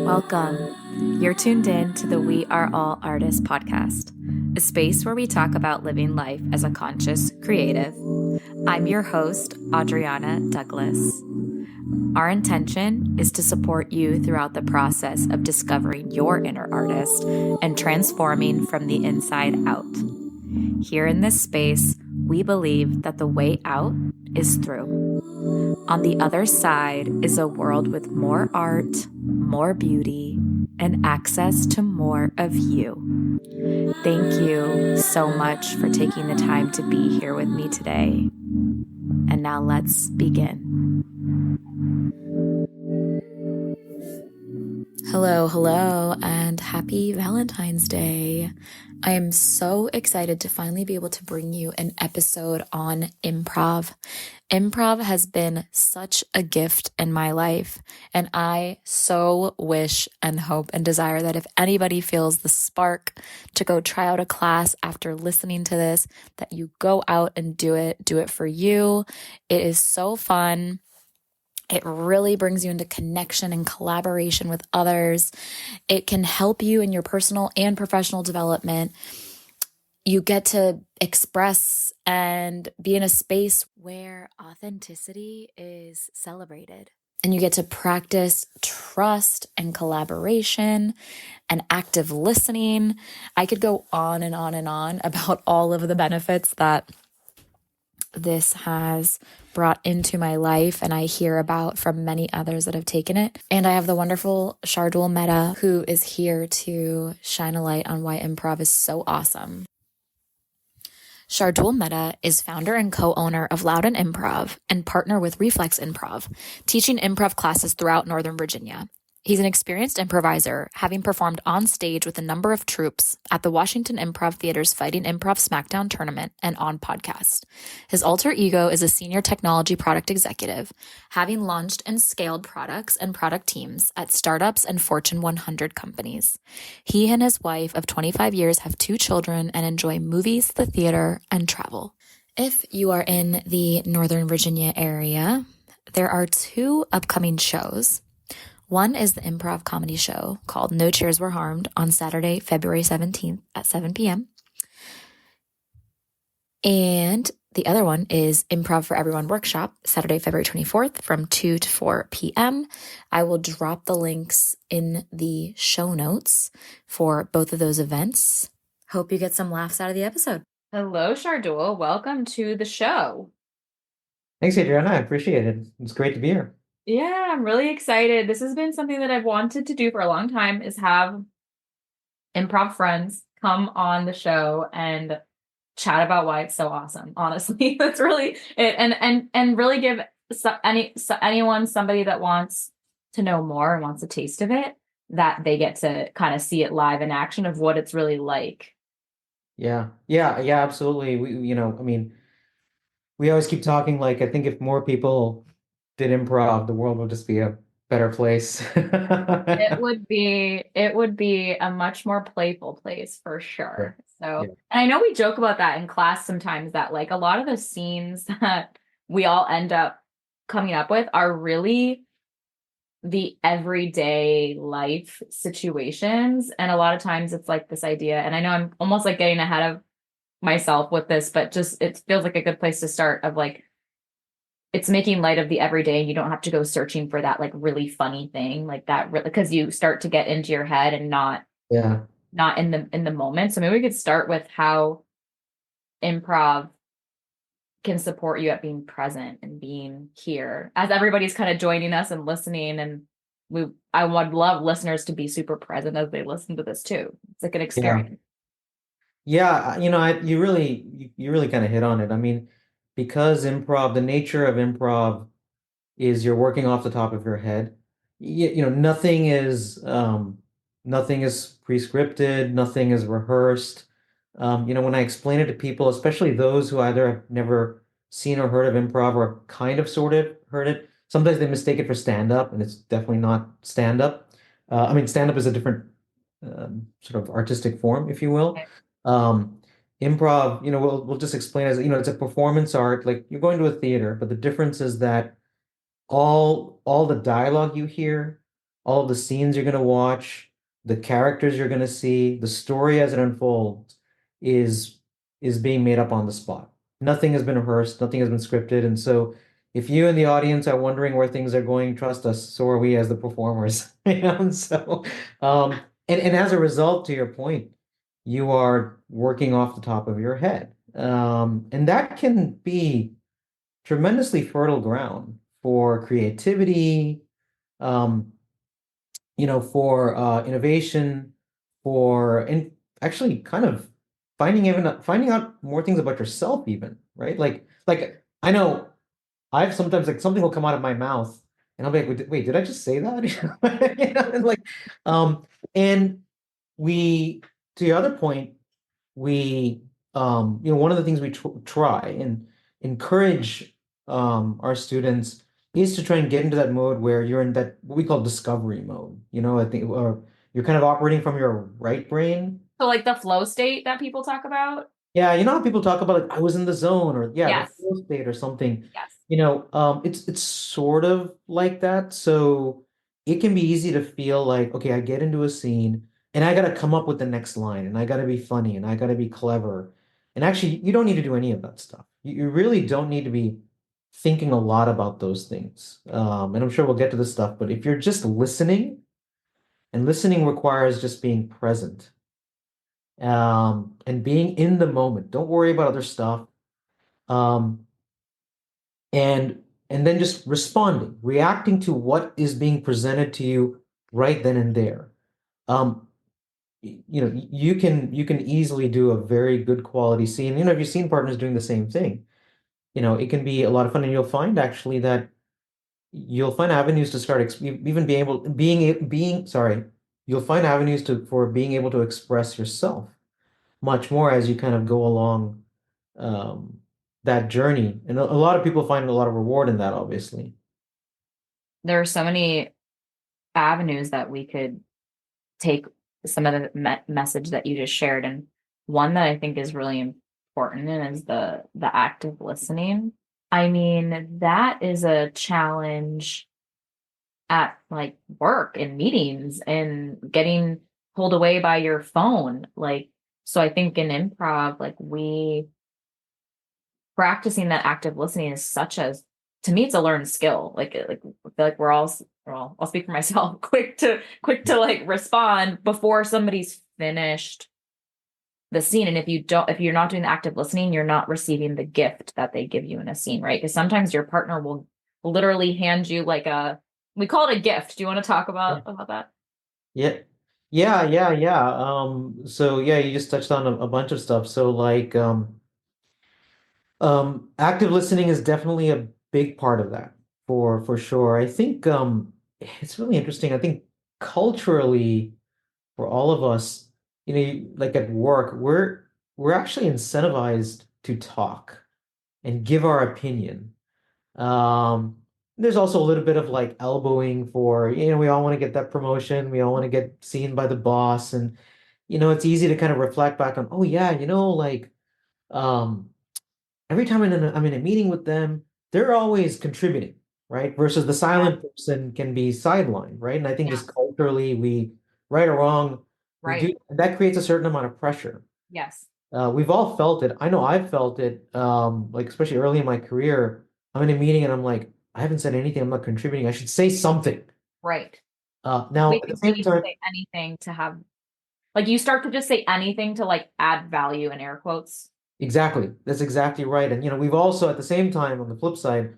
Welcome. You're tuned in to the We Are All Artists podcast, a space where we talk about living life as a conscious creative. I'm your host, Adriana Douglas. Our intention is to support you throughout the process of discovering your inner artist and transforming from the inside out. Here in this space, we believe that the way out is through. On the other side is a world with more art, more beauty, and access to more of you. Thank you so much for taking the time to be here with me today. And now let's begin. Hello, and happy Valentine's Day. I am so excited to finally be able to bring you an episode on improv. Improv has been such a gift in my life, and I so wish and hope and desire that if anybody feels the spark to go try out a class after listening to this, that you go out and do it for you. It is so fun. It really brings you into connection and collaboration with others. It can help you in your personal and professional development. You get to express and be in a space where authenticity is celebrated. And you get to practice trust and collaboration and active listening. I could go on and on and on about all of the benefits that this has brought into my life, and I hear about from many others that have taken it. And I have the wonderful Shardul Mehta, who is here to shine a light on why improv is so awesome. Shardul Mehta is founder and co-owner of Loudoun Improv and partner with Reflex Improv, teaching improv classes throughout Northern Virginia. He's an experienced improviser, having performed on stage with a number of troupes at the Washington Improv Theater's Fighting Improv Smackdown tournament and on podcast. His alter ego is a senior technology product executive, having launched and scaled products and product teams at startups and Fortune 100 companies. He and his wife of 25 years have 2 children and enjoy movies, the theater, and travel. If you are in the Northern Virginia area, there are 2 upcoming shows. One is the improv comedy show called No Cheers Were Harmed on Saturday, February 17th at 7 p.m. And the other one is Improv for Everyone workshop, Saturday, February 24th from 2 to 4 p.m. I will drop the links in the show notes for both of those events. Hope you get some laughs out of the episode. Hello, Shardul. Welcome to the show. Thanks, Adriana. I appreciate it. It's great to be here. Yeah, I'm really excited. This has been something that I've wanted to do for a long time, is have improv friends come on the show and chat about why it's so awesome. Honestly, that's really it, and really give anyone, somebody that wants to know more and wants a taste of it, that they get to kind of see it live in action of what it's really like. Yeah, absolutely. We always keep talking, like, I think if more people did improv, the world would just be a better place. It would be a much more playful place for sure. So, Yeah. and I know we joke about that in class sometimes, that like a lot of the scenes that we all end up coming up with are really the everyday life situations. And a lot of times it's like this idea, and I know I'm almost like getting ahead of myself with this, but just it feels like a good place to start, of like, it's making light of the everyday. You don't have to go searching for that like really funny thing like that, because you start to get into your head and not in the moment. So maybe we could start with how improv can support you at being present and being here as everybody's kind of joining us and listening. And I would love listeners to be super present as they listen to this too. It's like an experience. Yeah, you really kind of hit on it. I mean, because the nature of improv is you're working off the top of your head. Nothing is pre-scripted, nothing is rehearsed. When I explain it to people, especially those who either have never seen or heard of improv or kind of sort of heard it, sometimes they mistake it for stand-up, and it's definitely not stand-up. Stand-up is a different sort of artistic form, if you will. Okay. Improv, we'll just explain as, it's a performance art, like you're going to a theater, but the difference is that all the dialogue you hear, all of the scenes you're going to watch, the characters you're going to see, the story as it unfolds is is being made up on the spot. Nothing has been rehearsed, nothing has been scripted, and so if you in the audience are wondering where things are going, trust us, so are we as the performers. And so, um, and as a result, to your point, you are working off the top of your head. And that can be tremendously fertile ground for creativity, um, for innovation, for and actually kind of finding out more things about yourself even, right? Like I know I've sometimes like something will come out of my mouth and I'll be like, wait, did I just say that? And like, um, and we, to your other point, we, one of the things we try and encourage our students is to try and get into that mode where you're in that what we call discovery mode. I think, or you're kind of operating from your right brain. So like the flow state that people talk about? Yeah, you know how people talk about like I was in the zone or yeah, the Yes. flow state or something. Yes. It's sort of like that. So it can be easy to feel like, okay, I get into a scene and I gotta come up with the next line and I gotta be funny and I gotta be clever. And actually, you don't need to do any of that stuff. You really don't need to be thinking a lot about those things. And I'm sure we'll get to this stuff, but if you're just listening, and listening requires just being present and being in the moment. Don't worry about other stuff. Um, and and then just responding, reacting to what is being presented to you right then and there. Um, you can easily do a very good quality scene. If you've seen partners doing the same thing, it can be a lot of fun, and you'll find actually that you'll find avenues to start even being sorry, you'll find avenues to for being able to express yourself much more as you kind of go along um, that journey. And a lot of people find a lot of reward in that, obviously. There are so many avenues that we could take some of the message that you just shared, and one that I think is really important and is the active listening. I mean, that is a challenge at like work and meetings and getting pulled away by your phone. Like, so I think in improv, like we practicing that active listening is such as to me it's a learned skill. Like I feel like we're all well, I'll speak for myself, quick to like respond before somebody's finished the scene. And if you're not doing the active listening, you're not receiving the gift that they give you in a scene, right? Because sometimes your partner will literally hand you like we call it a gift. Do you want to talk Yeah. about that? Yeah. Yeah. So yeah, you just touched on a bunch of stuff. So like active listening is definitely a big part of that for sure. I think it's really interesting. I think culturally for all of us, like at work, we're actually incentivized to talk and give our opinion. Um, there's also a little bit of like elbowing for, we all want to get that promotion. We all want to get seen by the boss. And, it's easy to kind of reflect back on, oh yeah, like, um, every time I'm in a meeting with them, they're always contributing, right? Versus the Yeah. silent person can be sidelined, right? And I think Yeah. just culturally, right or wrong, we Right. do, and that creates a certain amount of pressure. Yes. We've all felt it. I know I've felt it, like especially early in my career. I'm in a meeting and I'm like, I haven't said anything. I'm not contributing. I should say something. Right. Now, We at the can same really time, say anything to have like you start to just say anything to like add value in air quotes. exactly. That's exactly right. And we've also, at the same time, on the flip side,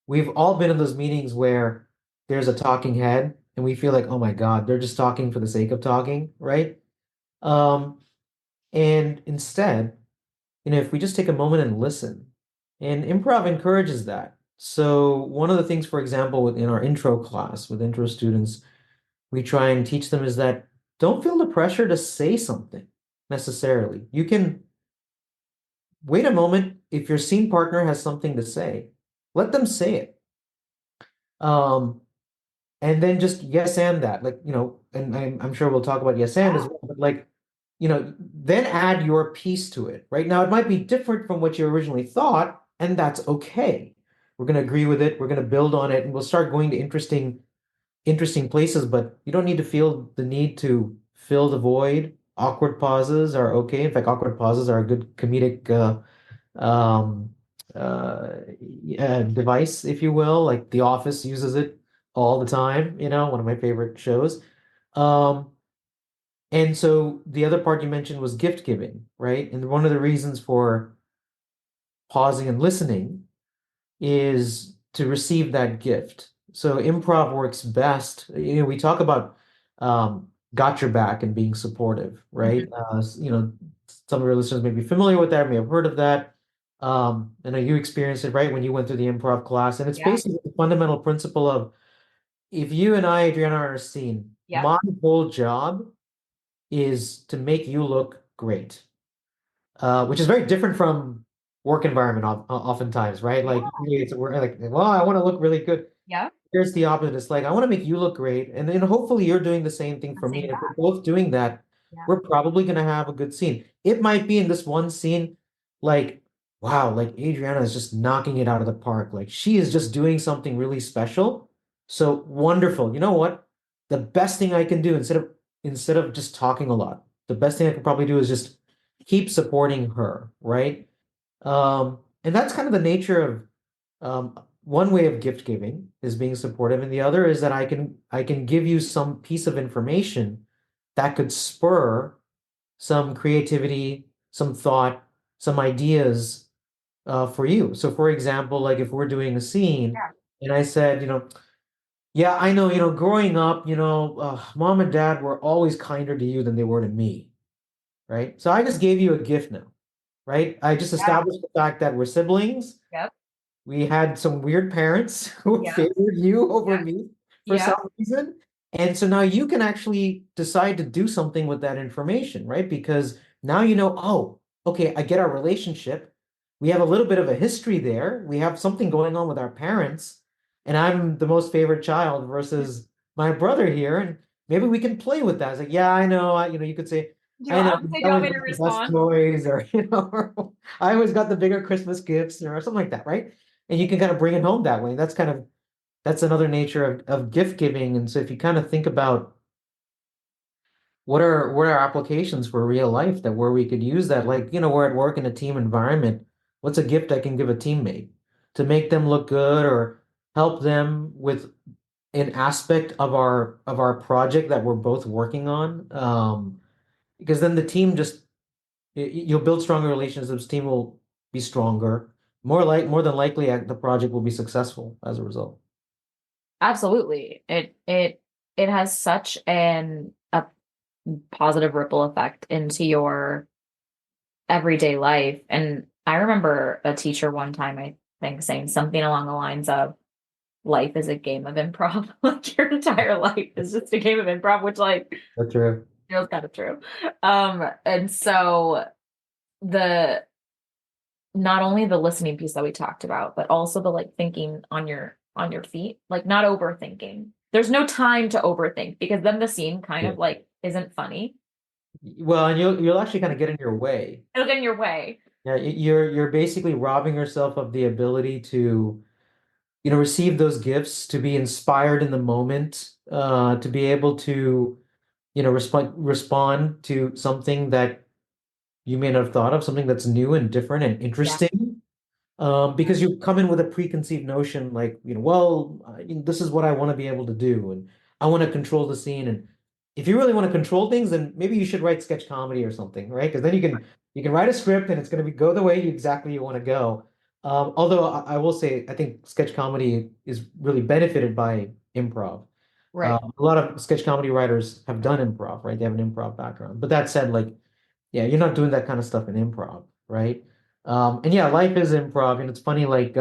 we've all been in those meetings where there's a talking head and we feel like, oh my God, they're just talking for the sake of talking, right? Um, and instead, if we just take a moment and listen, and improv encourages that. So one of the things, for example, in our intro class with intro students, we try and teach them is that don't feel the pressure to say something necessarily. You can wait a moment. If your scene partner has something to say, let them say it. Um, and then just yes and that, like, and I'm sure we'll talk about yes and as well, but like, then add your piece to it. Right now, it might be different from what you originally thought, and that's okay. We're going to agree with it. We're going to build on it, and we'll start going to interesting interesting places, but you don't need to feel the need to fill the void. Awkward pauses are okay. In fact, awkward pauses are a good comedic um, device, if you will. Like The Office uses it all the time, one of my favorite shows. Um, and so the other part you mentioned was gift giving, right? And one of the reasons for pausing and listening is to receive that gift. So improv works best. We talk about got your back and being supportive, right? Mhm. Some of your listeners may be familiar with that, may have heard of that. I know you experienced it, right, when you went through the improv class. And it's Yeah. basically the fundamental principle of if you and I, Adriana, are in a scene, Yep. my whole job is to make you look great, which is very different from work environment oftentimes, right? Yeah. Like we're like, well, I want to look really good. Yep. Here's the opposite. It's like I want to make you look great, and then hopefully you're doing the same thing The for me. same And if back. we're both doing that, Yeah. we're probably gonna have a good scene. It might be in this one scene, like, wow, like Adriana is just knocking it out of the park. Like she is just doing something really special. So wonderful. You know what? The best thing I can do instead of just talking a lot, the best thing I can probably do is just keep supporting her, right? And that's kind of the nature of one way of gift giving is being supportive, and the other is that I can give you some piece of information that could spur some creativity, some thought, some ideas for you. So, for example, like if we're doing a scene, Yeah. and I said, yeah, I know, growing up, mom and dad were always kinder to you than they were to me, right? So I just gave you a gift now, right? I just Yeah. established the fact that we're siblings. Yep. We had some weird parents who Yep. favored you over Yep. me for Yep. some reason. And so now you can actually decide to do something with that information, right? Because now oh, okay, I get our relationship. We have a little bit of a history there. We have something going on with our parents, and I'm the most favorite child versus my brother here. And maybe we can play with that. It's like, yeah, I know. You could say, Do you I know, honestly I do you want always me to got the best respond? toys, or or I always got the bigger Christmas gifts, or something like that, right? And you can kind of bring it home that way. That's another nature of gift giving. And so if you kind of think about what are applications for real life that where we could use that, like, we're at work in a team environment, what's a gift I can give a teammate to make them look good or help them with an aspect of our project that we're both working on? Because then the team you'll build stronger relationships, team will be stronger. More than likely, the project will be successful as a result. Absolutely. It has such a positive ripple effect into your everyday life. And I remember a teacher one time, I think, saying something along the lines of life is a game of improv. Like your entire life is just a game of improv, which like That's true. feels kind of true. And so the not only the listening piece that we talked about, but also the like thinking on your feet, like not overthinking. There's no time to overthink because then the scene kind Yeah. of like isn't funny. Well, and you'll actually kind of get in your way. It'll get in your way. Yeah, you're basically robbing yourself of the ability to, receive those gifts, to be inspired in the moment, to be able to, respond to something that you may not have thought of, something that's new and different and Yeah. interesting. Because you come in with a preconceived notion, like, well, this is what I want to be able to do, and I want to control the scene. And if you really want to control things, then maybe you should write sketch comedy or something, right? Because then you can write a script, and it's going to be go the way you want to go. Although I will say, I think sketch comedy is really benefited by improv. Right. A lot of sketch comedy writers have done improv, right? They have an improv background. But that said, like, yeah, you're not doing that kind of stuff in improv, right? And yeah, life is improv, and it's funny. Like,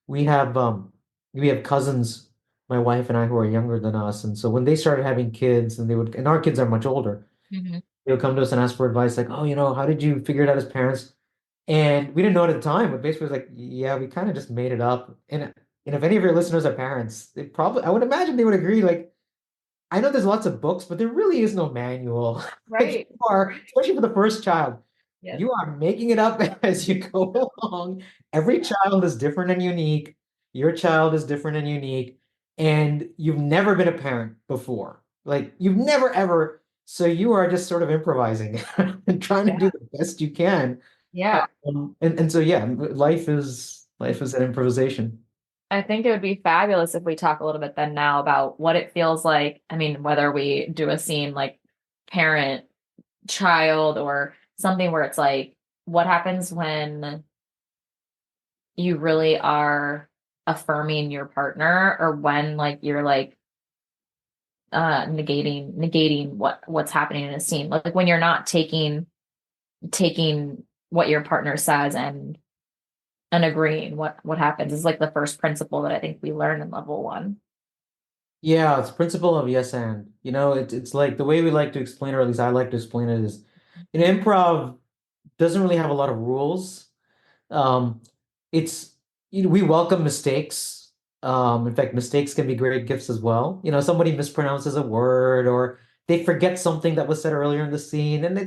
we have um, we have cousins, my wife and I, who are younger than us, and so when they started having kids, and our kids are much older, Mhm. they would come to us and ask for advice, like, oh, how did you figure it out as parents? And we didn't know it at the time, but basically it was like, yeah, we kind of just made it up. And if any of your listeners are parents, I would imagine they would agree, like, I know there's lots of books, but there really is no manual. Like you Right. are, especially for the first child, Yes. you are making it up as you go along. Every child is different and unique. Your child is different and unique. and you've never been a parent before. Like you've never ever, so you are just sort of improvising and trying to Yeah. do the best you can. Yeah. And so yeah, life is an improvisation. I think it would be fabulous if we talk a little bit then now about what it feels like. I mean, whether we do a scene like parent, child, or something where it's like, what happens when you really are affirming your partner, or when like you're like negating what's happening in a scene. Like when you're not taking what your partner says and agreeing what happens is like the first principle that I think we learn in level one. Yeah, it's principle of yes and. It's like the way we like to explain it, or at least I like to explain it, is improv doesn't really have a lot of rules. Um, it's we welcome mistakes. In fact, mistakes can be great gifts as well. Somebody mispronounces a word or they forget something that was said earlier in the scene, and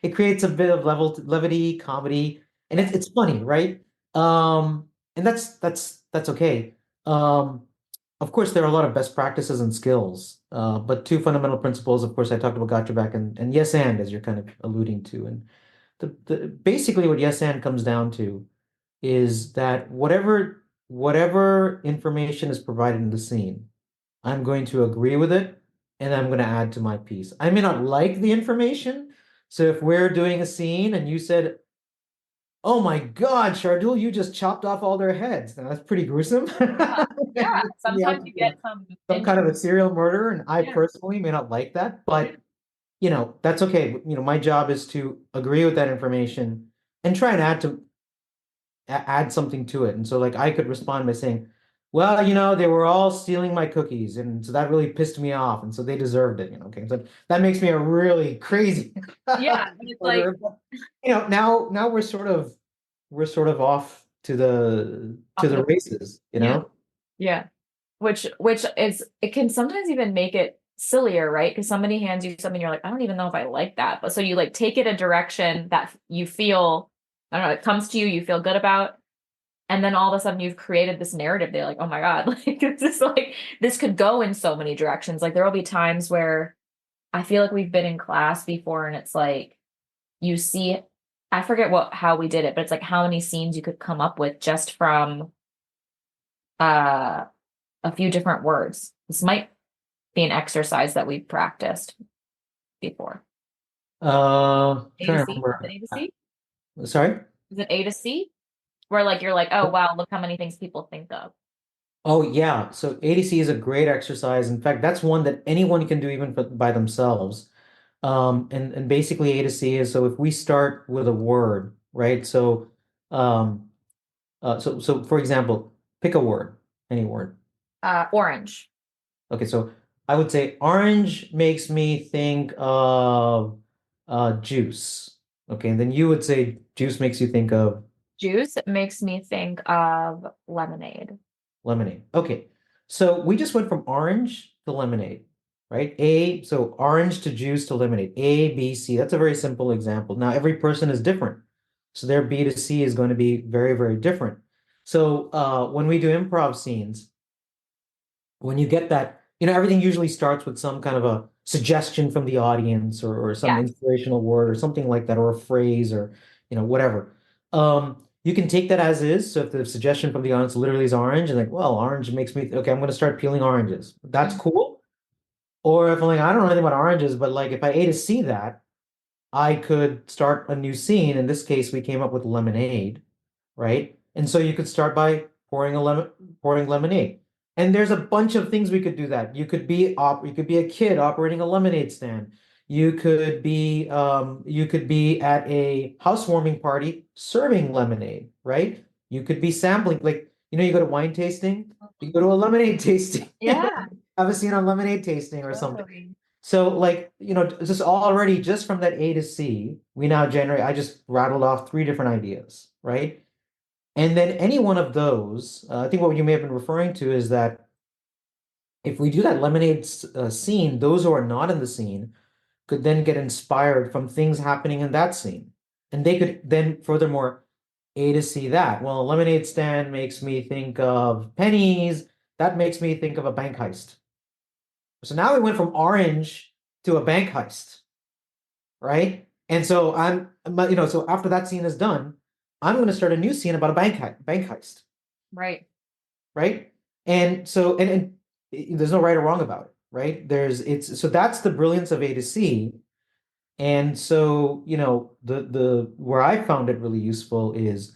it creates a bit of levity, comedy, and Yeah. it's funny, right? And that's okay. Um, of course, there are a lot of best practices and skills, but two fundamental principles, of course, I talked about gotcha back and yes and as you're kind of alluding to. And basically what yes and comes down to is that whatever information is provided in the scene, I'm going to agree with it and I'm going to add to my piece. I may not like the information. So if we're doing a scene and you said, "Oh my God, Shardul, you just chopped off all their heads." Now that's pretty gruesome. Yeah. Yeah. Yeah, Sometimes you get some some kind of a serial murder, and I yeah. personally may not like that, but that's okay. My job is to agree with that information and try and add something to it. And so like I could respond by saying, well, they were all stealing my cookies, and so that really pissed me off, and so they deserved it. Okay, so that makes me a really crazy Yeah. And it's like murderer. But, now we're sort of off to the to off the the races, yeah. Yeah. Which is it can sometimes even make it sillier, right? Because somebody hands you something, you're like, I don't even know if I like that. But so you like take it a direction that you feel, I don't know, it comes to you, you feel good about, and then all of a sudden you've created this narrative. They're like, oh my God, like it's just like this could go in so many directions. Like there will be times where I feel like we've been in class before and it's like you see, I forget how we did it, but it's like how many scenes you could come up with just from uh a few different words. This might be an exercise that we've practiced before. A to Trying to C? Is it remember. A to C? Sorry? Is it A to C? Where like you're like, oh wow, look how many things people think of. Oh yeah, so ADC is a great exercise. In fact, that's one that anyone can do even by themselves. And basically A to C is, so if we start with a word, right? Um, so for example, pick a word, any word. Orange. Okay, so I would say orange makes me think of juice. Okay, and then you would say juice makes you think of Juice makes me think of lemonade. lemonade. Okay. So we just went from orange to lemonade, right? So orange to juice to lemonade. A, B, C. That's a very simple example. Now, every person is different. So their B to C is going to be very, very different. So when we do improv scenes, when you get that, everything usually starts with some kind of a suggestion from the audience or some Yeah. inspirational word or something like that, or a phrase or, whatever. You can take that as is. So if the suggestion from the audience literally is orange, and like, well, orange makes me, okay, I'm going to start peeling oranges. That's Mhm. cool. Or if I'm like, I don't know anything about oranges, but like if I ate a C that, I could start a new scene. In this case, we came up with lemonade, right? And so you could start by pouring lemonade. And there's a bunch of things we could do that. You could be a kid operating a lemonade stand. You could be at a housewarming party serving lemonade, right? You could be sampling, like, you go to wine tasting, you go to a lemonade tasting. Yeah, Have a scene on lemonade tasting or something. totally. So like, just from that A to C, I just rattled off three different ideas, right? And then any one of those, I think what you may have been referring to is that if we do that lemonade scene, those who are not in the scene could then get inspired from things happening in that scene. And they could then furthermore A to C that. Well, a lemonade stand makes me think of pennies. that makes me think of a bank heist. So now we went from orange to a bank heist, right? And so so after that scene is done, I'm going to start a new scene about a bank heist, Right. right? And so, there's no right or wrong about it, right? So that's the brilliance of A to C. And so, the where I found it really useful is,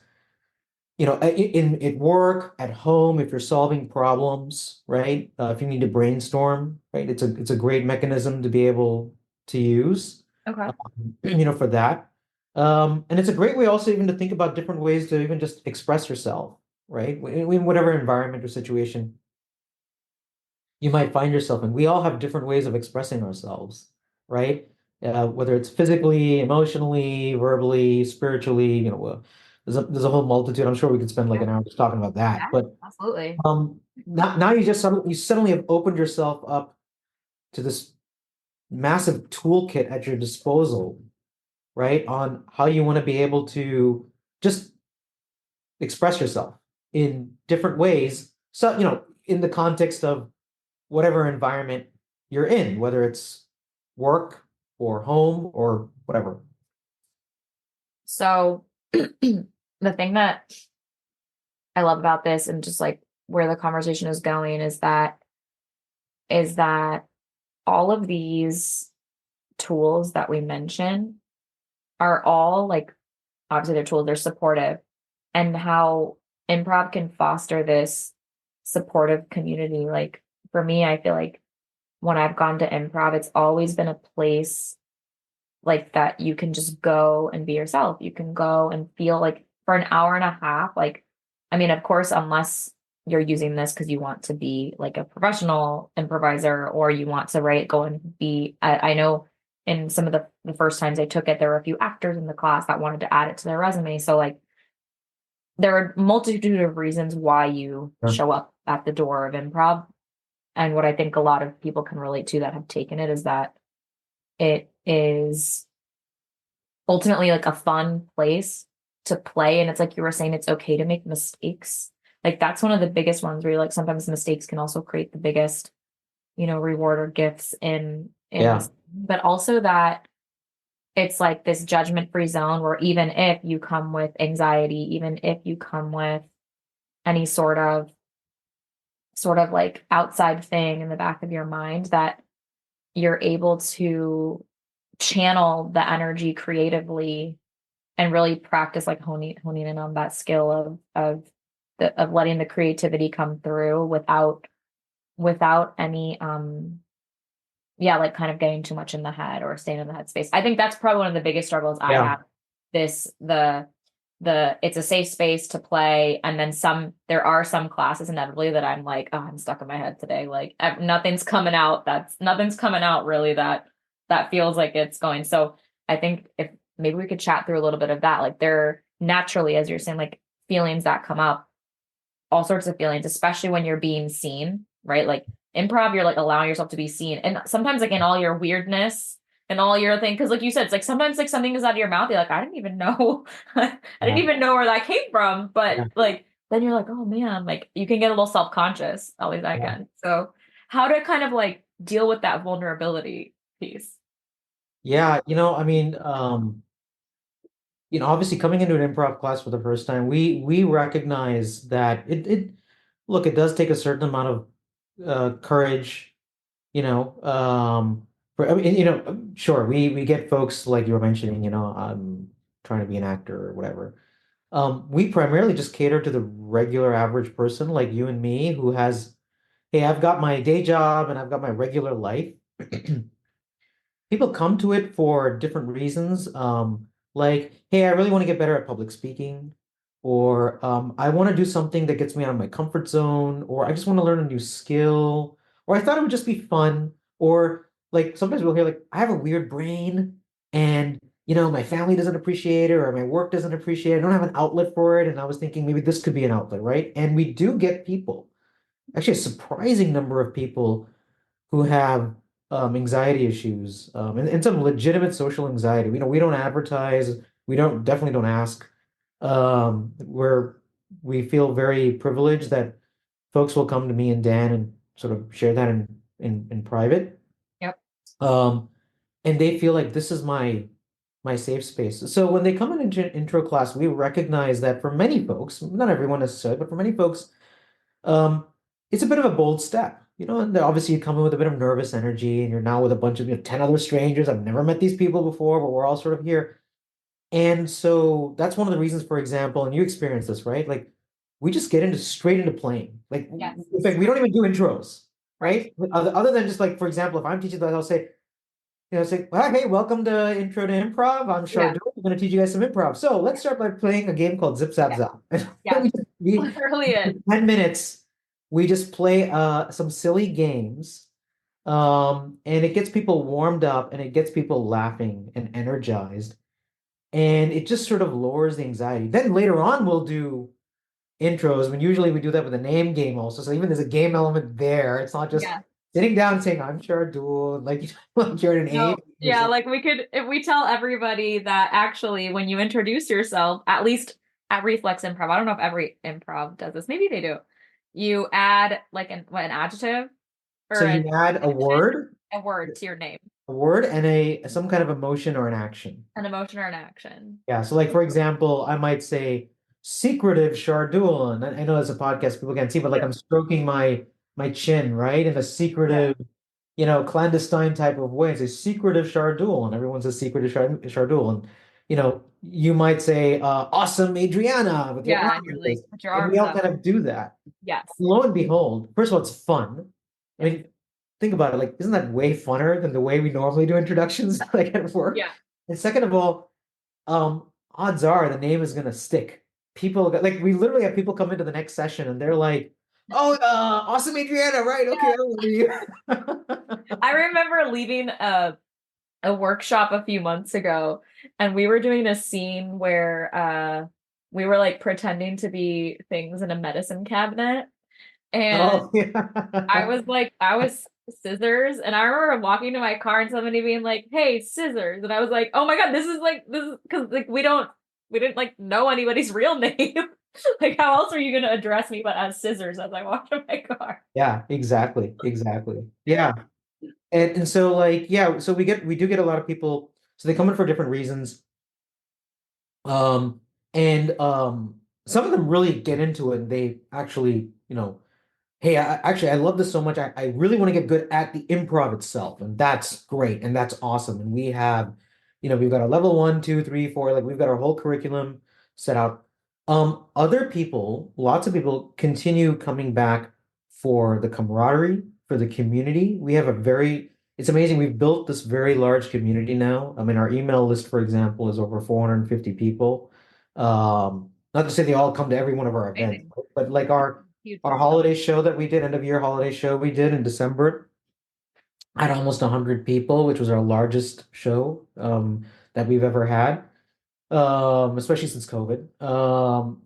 in at work, at home, if you're solving problems, right? If you need to brainstorm, right? It's a great mechanism to be able to use, Okay. for that. And it's a great way also even to think about different ways to even just express yourself, right? In whatever environment or situation you might find yourself in. We all have different ways of expressing ourselves, right? Whether it's physically, emotionally, verbally, spiritually, there's a whole multitude. I'm sure we could spend like Yeah. an hour just talking about that. Yeah, But absolutely. now you suddenly have opened yourself up to this massive toolkit at your disposal, right? On how you want to be able to just express yourself in different ways. So, in the context of whatever environment you're in, whether it's work or home or whatever. So the thing that I love about this and just like where the conversation is going is that all of these tools that we mention are all like obviously they're tools, they're supportive, and how improv can foster this supportive community. Like for me, I feel like when I've gone to improv, it's always been a place like that you can just go and be yourself. You can go and feel like for an hour and a half, like, I mean, of course, unless you're using this because you want to be like a professional improviser or you want to, right, go and be, I know in some of the first times I took it, there were a few actors in the class that wanted to add it to their resume. So like there are a multitude of reasons why you Yeah. show up at the door of improv. And what I think a lot of people can relate to that have taken it is that it is ultimately like a fun place to play. And it's like you were saying, it's okay to make mistakes. Like that's one of the biggest ones where you're like sometimes mistakes can also create the biggest, reward or gifts in Yeah. this. But also that it's like this judgment-free zone where even if you come with anxiety, even if you come with any sort of like outside thing in the back of your mind, that you're able to channel the energy creatively and really practice like honing in on that skill of letting the creativity come through without any yeah, like kind of getting too much in the head or staying in the headspace. I think that's probably one of the biggest struggles I Yeah. have. This the it's a safe space to play, and then there are some classes inevitably that I'm like, oh, I'm stuck in my head today. Like nothing's coming out really that feels like it's going. So I think if maybe we could chat through a little bit of that. Like there naturally, as you're saying, like feelings that come up, all sorts of feelings, especially when you're being seen, right? Like improv, you're like allowing yourself to be seen. And sometimes like in all your weirdness and all your thing, because like you said, it's like sometimes like something is out of your mouth, you're like, I didn't even know. I didn't Yeah. even know where that came from. Yeah. But like then you're like, oh man, like you can get a little self-conscious. At least I Yeah. can. So how to kind of like deal with that vulnerability piece. Yeah. I mean, obviously coming into an improv class for the first time, we recognize that look, it does take a certain amount of courage, I mean, sure, we get folks like you were mentioning, I'm trying to be an actor or whatever. We primarily just cater to the regular average person like you and me who has, hey, I've got my day job and I've got my regular life. People come to it for different reasons. Like, hey, I really want to get better at public speaking, or I want to do something that gets me out of my comfort zone, or I just want to learn a new skill, or I thought it would just be fun, or like sometimes we'll hear like, I have a weird brain, and my family doesn't appreciate it, or my work doesn't appreciate it. I don't have an outlet for it, and I was thinking maybe this could be an outlet, right? And we do get people, actually a surprising number of people who have anxiety issues, and some legitimate social anxiety. We don't advertise, we definitely don't ask. Where we feel very privileged that folks will come to me and Dan and sort of share that in private. Yep. Um, and they feel like this is my safe space. So when they come into intro class, we recognize that for many folks, not everyone necessarily, but for many folks, um, it's a bit of a bold step, and obviously you come in with a bit of nervous energy and you're now with a bunch of 10 other strangers. I've never met these people before, but we're all sort of here. And so that's one of the reasons, for example, and you experience this, right? Like we just get into straight into playing. Like Yes. in fact, we don't even do intros, Right. right? Other than just like, for example, if I'm teaching that, I'll say, say, well, hey, welcome to Intro to Improv. I'm Yeah. Shardul. I'm going to teach you guys some improv. So let's start by playing a game called Zip Zap Yeah. Zap. Yeah. We, It really is. 10 minutes, we just play some silly games. And it gets people warmed up and it gets people laughing and energized. And it just sort of lowers the anxiety. Then later on, we'll do intros. When usually we do that with a name game also. So even there's a game element there. It's not just Yeah. sitting down and saying, I'm Shardul, like you're an A No, yeah, like we could, if we tell everybody that actually when you introduce yourself, at least at Reflex Improv, I don't know if every improv does this, maybe they do. You add like an adjective So or you add a word to your name, a word and a some kind of emotion or an action. an emotion or an action. Yeah. So like for example, I might say secretive Shardul, and I know it's a podcast people can't see, but like I'm stroking my chin, right? In a Yeah. secretive, clandestine type of way. It's a secretive Shardul, and everyone's a secretive Shardul. And you might say awesome Adriana with your Yeah, and you're arms like, raised. put your And we arms all up. kind of do that. Yes. Lo and behold, first of all, it's fun. I Yes. mean, think about it. Like, isn't that way funner than the way we normally do introductions like at work? Yeah. And second of all, odds are the name is gonna stick. Like we literally have people come into the next session and they're like, "Oh, awesome, Adriana, right? Okay, I remember you." I remember leaving a workshop a few months ago, and we were doing a scene where we were like pretending to be things in a medicine cabinet, and Oh, yeah. I was scissors, and I remember walking to my car and somebody being like, "Hey, scissors," and I was like, "Oh my God, this is because like we didn't like know anybody's real name." Like, how else are you gonna address me but as scissors as I walked to my car? Yeah, exactly, exactly. Yeah. And so like, yeah, so we do get a lot of people, so they come in for different reasons. Um, and some of them really get into it and they actually, hey, I love this so much. I really want to get good at the improv itself. And that's great. And that's awesome. And we have, we've got our level one, two, three, four, like we've got our whole curriculum set out. Other people, lots of people continue coming back for the camaraderie, for the community. It's amazing. We've built this very large community now. I mean, our email list, for example, is over 450 people. Not to say they all come to every one of our events, Amazing. but like our holiday show that we did, end of year holiday show we did in December, had almost 100 people, which was our largest show that we've ever had, especially since COVID.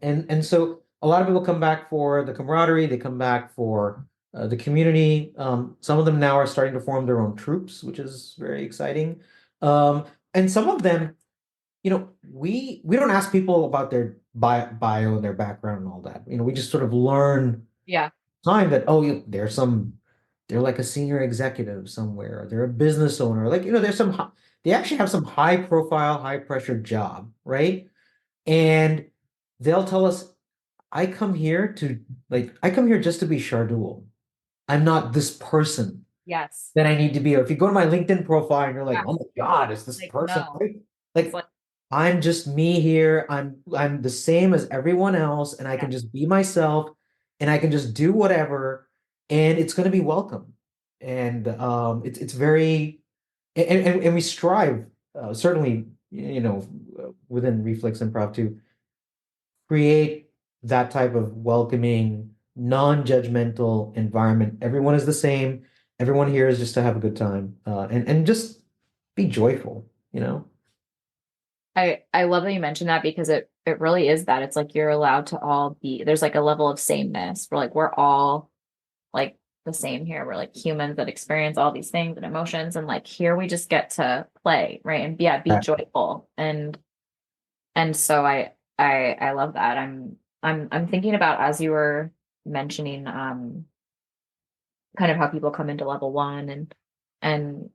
And so a lot of people come back for the camaraderie, they come back for the community. Some of them now are starting to form their own troupes, which is very exciting. And some of them, we don't ask people about their bio and their background and all that. We just sort of learn Yeah. time that, oh, they're like a senior executive somewhere, or they're a business owner, like they actually have some high profile, high pressure job, right? And they'll tell us, I come here just to be Shardul. I'm not this person Yes. that I need to be. Or if you go to my LinkedIn profile and you're like, Yeah. oh my God, it's this Like, person, no. right? It's Like like, I'm just me here. I'm the same as everyone else, and I yeah. can just be myself, and I can just do whatever, and it's going to be welcome. And it's very, and we strive certainly, within Reflex Improv to create that type of welcoming, non-judgmental environment. Everyone is the same. Everyone here is just to have a good time, and just be joyful, you know? I love that you mentioned that because it really is that. It's like you're allowed to all be, there's like a level of sameness. We're all like the same here. We're like humans that experience all these things and emotions, and like here we just get to play, right? And yeah, be joyful. And so I love that. I'm thinking about as you were mentioning kind of how people come into level one and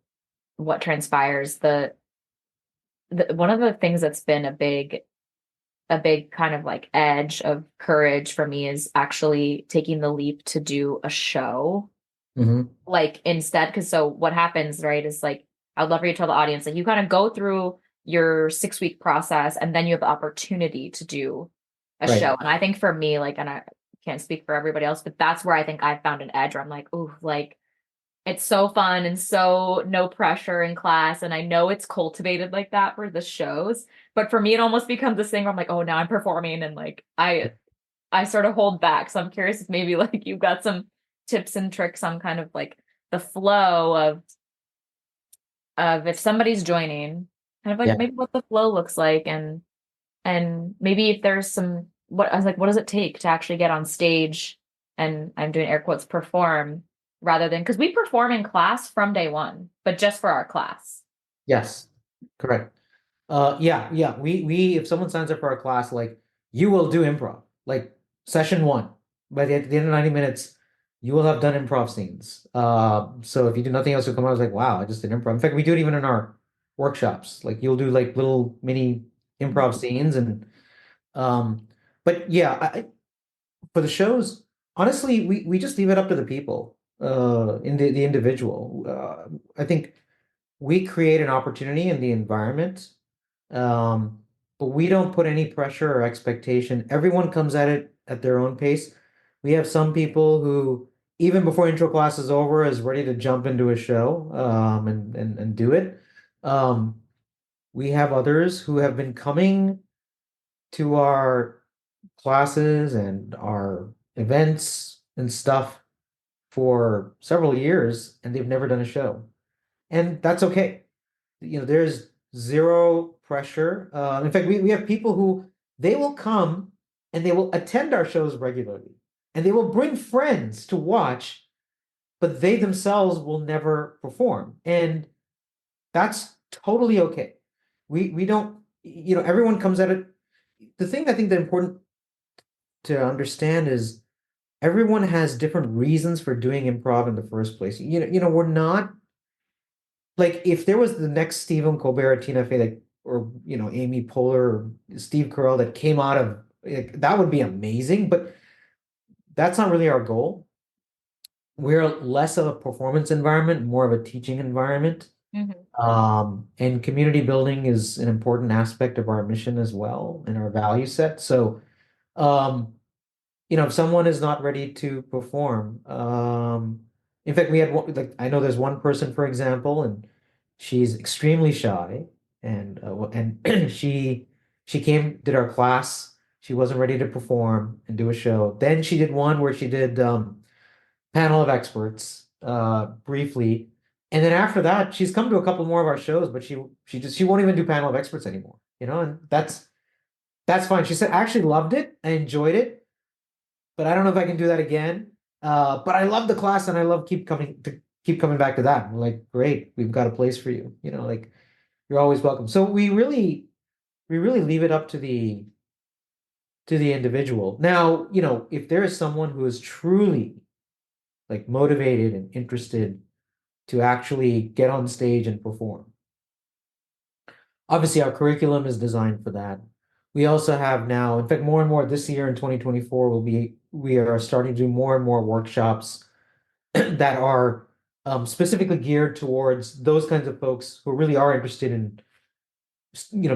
what transpires. The one of the things that's been a big kind of like edge of courage for me is actually taking the leap to do a show. Hmm. Like instead, because so what happens, right, is like I'd love for you to tell the audience like you kind of go through your 6 week process and then you have the opportunity to do a Right. show. And I think for me, like, and I can't speak for everybody else, but that's where I think I found an edge where I'm like, ooh, like it's so fun and so no pressure in class. And I know it's cultivated like that for the shows. But for me, it almost becomes this thing where I'm like, oh, now I'm performing and like I sort of hold back. So I'm curious if maybe like you've got some tips and tricks on kind of like the flow of if somebody's joining, kind of like Yeah. maybe what the flow looks like and maybe if there's some what I was like, what does it take to actually get on stage and I'm doing air quotes perform rather than because we perform in class from day one, but just for our class. Yes. Correct. Yeah. We if someone signs up for our class, like you will do improv, like session one. By the end of 90 minutes, you will have done improv scenes. So if you do nothing else, you'll come out as like, wow, I just did improv. In fact, we do it even in our workshops. Like you'll do like little mini improv scenes and um, but yeah, for the shows, honestly, we just leave it up to the people, in the individual. I think we create an opportunity in the environment, um, but we don't put any pressure or expectation. Everyone comes at it at their own pace. We have some people who, even before intro class is over, is ready to jump into a show, and do it. Um, we have others who have been coming to our classes and our events and stuff for several years, and they've never done a show. And that's okay. There's zero pressure. In fact, we have people who they will come and they will attend our shows regularly and they will bring friends to watch, but they themselves will never perform. And that's totally okay. We don't, everyone comes at it. The thing I think that important to understand is everyone has different reasons for doing improv in the first place. We're not like if there was the next Stephen Colbert, Tina Fey, like, or Amy Poehler, or Steve Carell that came out of like, that would be amazing, but that's not really our goal. We're less of a performance environment, more of a teaching environment. Mhm. And community building is an important aspect of our mission as well and our value set. So, um, if someone is not ready to perform, in fact, we had one, like I know there's one person, for example, and she's extremely shy, and she came, did our class. She wasn't ready to perform and do a show. Then she did one where she did panel of experts briefly, and then after that, she's come to a couple more of our shows, but she won't even do panel of experts anymore. And that's fine. She said, I actually loved it. I enjoyed it, but I don't know if I can do that again. But I love the class and I love keep coming back to that. We're like, great, we've got a place for you. Like you're always welcome. So we really leave it up to the individual. Now, if there is someone who is truly like motivated and interested to actually get on stage and perform, obviously our curriculum is designed for that. We also have now, in fact, more and more this year in 2024, we are starting to do more and more workshops that are specifically geared towards those kinds of folks who really are interested in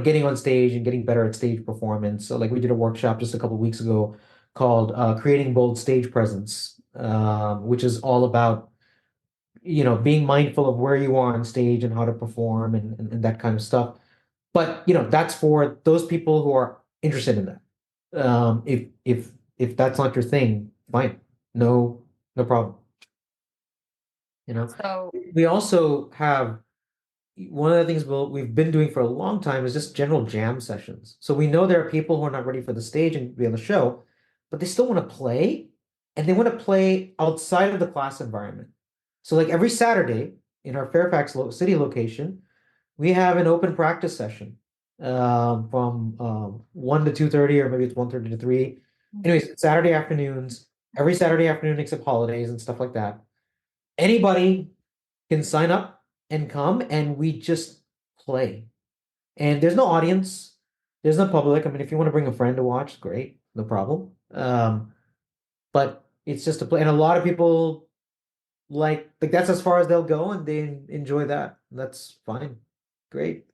getting on stage and getting better at stage performance. So like we did a workshop just a couple of weeks ago called Creating Bold Stage Presence, which is all about being mindful of where you are on stage and how to perform and that kind of stuff. But that's for those people who are interested in that. If that's not your thing, fine, no problem. You know, So we also have one of the things we've been doing for a long time is just general jam sessions. So we know there are people who are not ready for the stage and be on the show, but they still want to play, and they want to play outside of the class environment. So like every Saturday in our Fairfax City location, we have an open practice session from 1 to 2:30, or maybe it's 1:30 to 3. Anyways, Saturday afternoons, every Saturday afternoon except holidays and stuff like that. Anybody can sign up and come, and we just play. And there's no audience, there's no public. I mean, if you want to bring a friend to watch, great, no problem. But it's just a play, and a lot of people like that's as far as they'll go, and they enjoy that. That's fine, great.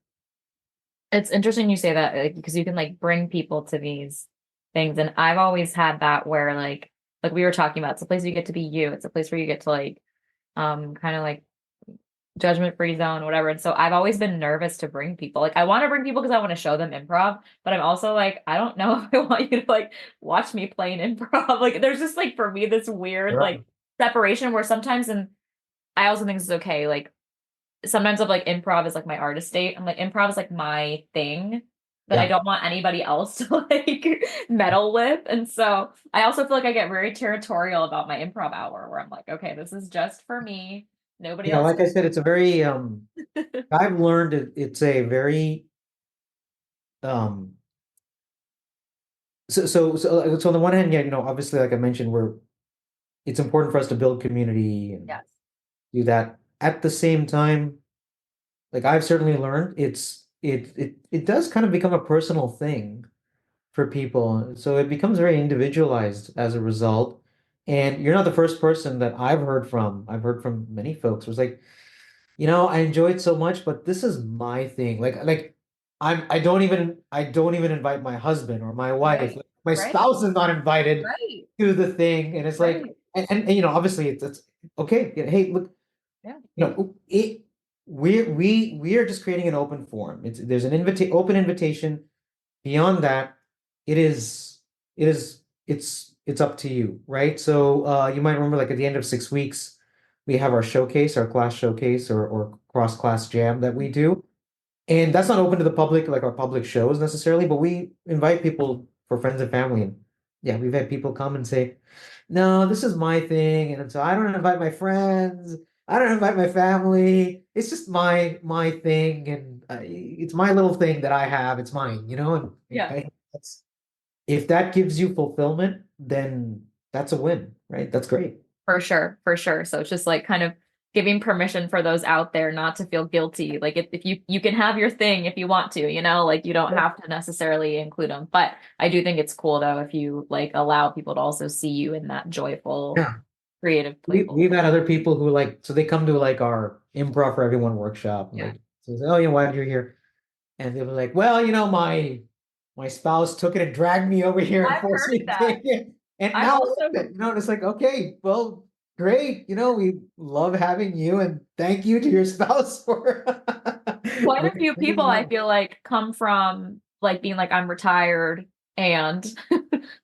It's interesting you say that, like, because you can like bring people to these things. And I've always had that where like we were talking about, it's a place where you get to be you. It's a place where you get to like kind of like judgment free zone, whatever. And so I've always been nervous to bring people. Like I want to bring people because I want to show them improv, but I'm also like, I don't know if I want you to like watch me play an improv. Like there's just like for me this weird Sure. like separation where sometimes, and I also think this is okay. Like sometimes of like improv is like my artist state. I'm like improv is like my thing that I Yeah. don't want anybody else to like meddle with. And so I also feel like I get very territorial about my improv hour where I'm like, okay, this is just for me. Nobody Yeah, else. like I said, it's a very I've learned it's a very um so on the one hand, yeah, obviously, like I mentioned, it's important for us to build community and Yes, do that. At the same time, like I've certainly learned, it does kind of become a personal thing for people. So it becomes very individualized as a result. And you're not the first person that I've heard from. I've heard from many folks. It was like, I enjoyed so much, but this is my thing. Like I don't even invite my husband or my wife. right, Like, my right, spouse is not invited right, to the thing. And it's like, right. and obviously it's okay. Yeah, hey, look, Yeah, it we are just creating an open forum. There's an open invitation. Beyond that, it is it's up to you, right? So you might remember, like, at the end of 6 weeks, we have our showcase, our class showcase, or cross class jam that we do. And that's not open to the public, like our public shows necessarily, but we invite people for friends and family. And yeah, we've had people come and say, no, this is my thing. And so I don't invite my friends. I don't invite my family. It's just my thing. And it's my little thing that I have. It's mine, And yeah. if that gives you fulfillment, then that's a win, right? That's great. For sure, for sure. So it's just like kind of giving permission for those out there not to feel guilty. Like if you can have your thing if you want to, like you don't have to necessarily include them. But I do think it's cool though if you like allow people to also see you in that joyful, Yeah. creative, We playful. we've had other people who, like, so they come to, like, our improv for everyone workshop, and, Yeah. like, so they say, oh, why are you here? And they were like, well, my spouse took it and dragged me over here and I've forced heard me to that. take it. And I've now I love also it. And it's like, okay, well, great. We love having you, and thank you to your spouse for quite a few bringing people you I on. feel like come from like being like I'm retired and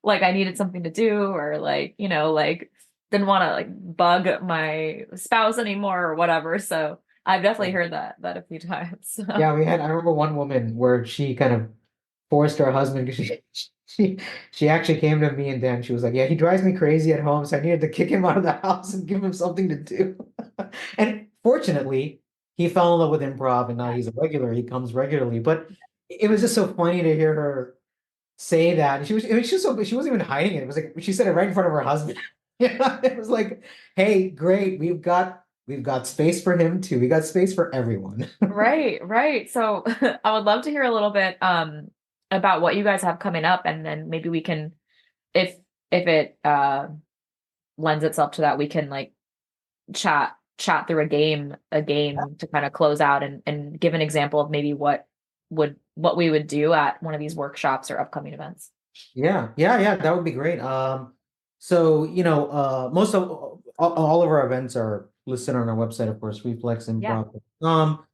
like I needed something to do or like like didn't want to like bug my spouse anymore or whatever. So I've definitely heard that a few times. So Yeah, I remember one woman where she kind of forced her husband, because she actually came to me and Dan. She was like, yeah, he drives me crazy at home, so I needed to kick him out of the house and give him something to do. And fortunately, he fell in love with improv, and now he's a regular. He comes regularly. But it was just so funny to hear her say that. And she wasn't even hiding it. It was like she said it right in front of her husband. It was like, hey, great, we've got space for him too. We got space for everyone. right, right. So I would love to hear a little bit about what you guys have coming up and then maybe we can if it lends itself to that we can like chat through a game to kind of close out and give an example of maybe what we would do at one of these workshops or upcoming events. Yeah, yeah, yeah, that would be great. So most of all of our events are listed on our website, of course, Yeah. refleximprov.com.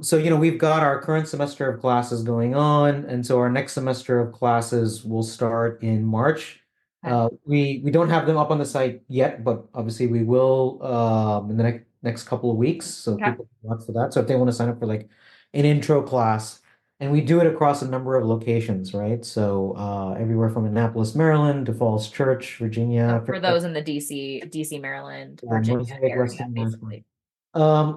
So we've got our current semester of classes going on, and so our next semester of classes will start in March. Okay. We don't have them up on the site yet, but obviously we will in the next couple of weeks, so Okay. people can watch for that. So if they want to sign up for, like, an intro class, and we do it across a number of locations, right? So everywhere from Annapolis, Maryland, to Falls Church, So Virginia, for those in the DC, Maryland, Virginia Mosaic, area, Western Mass. basically.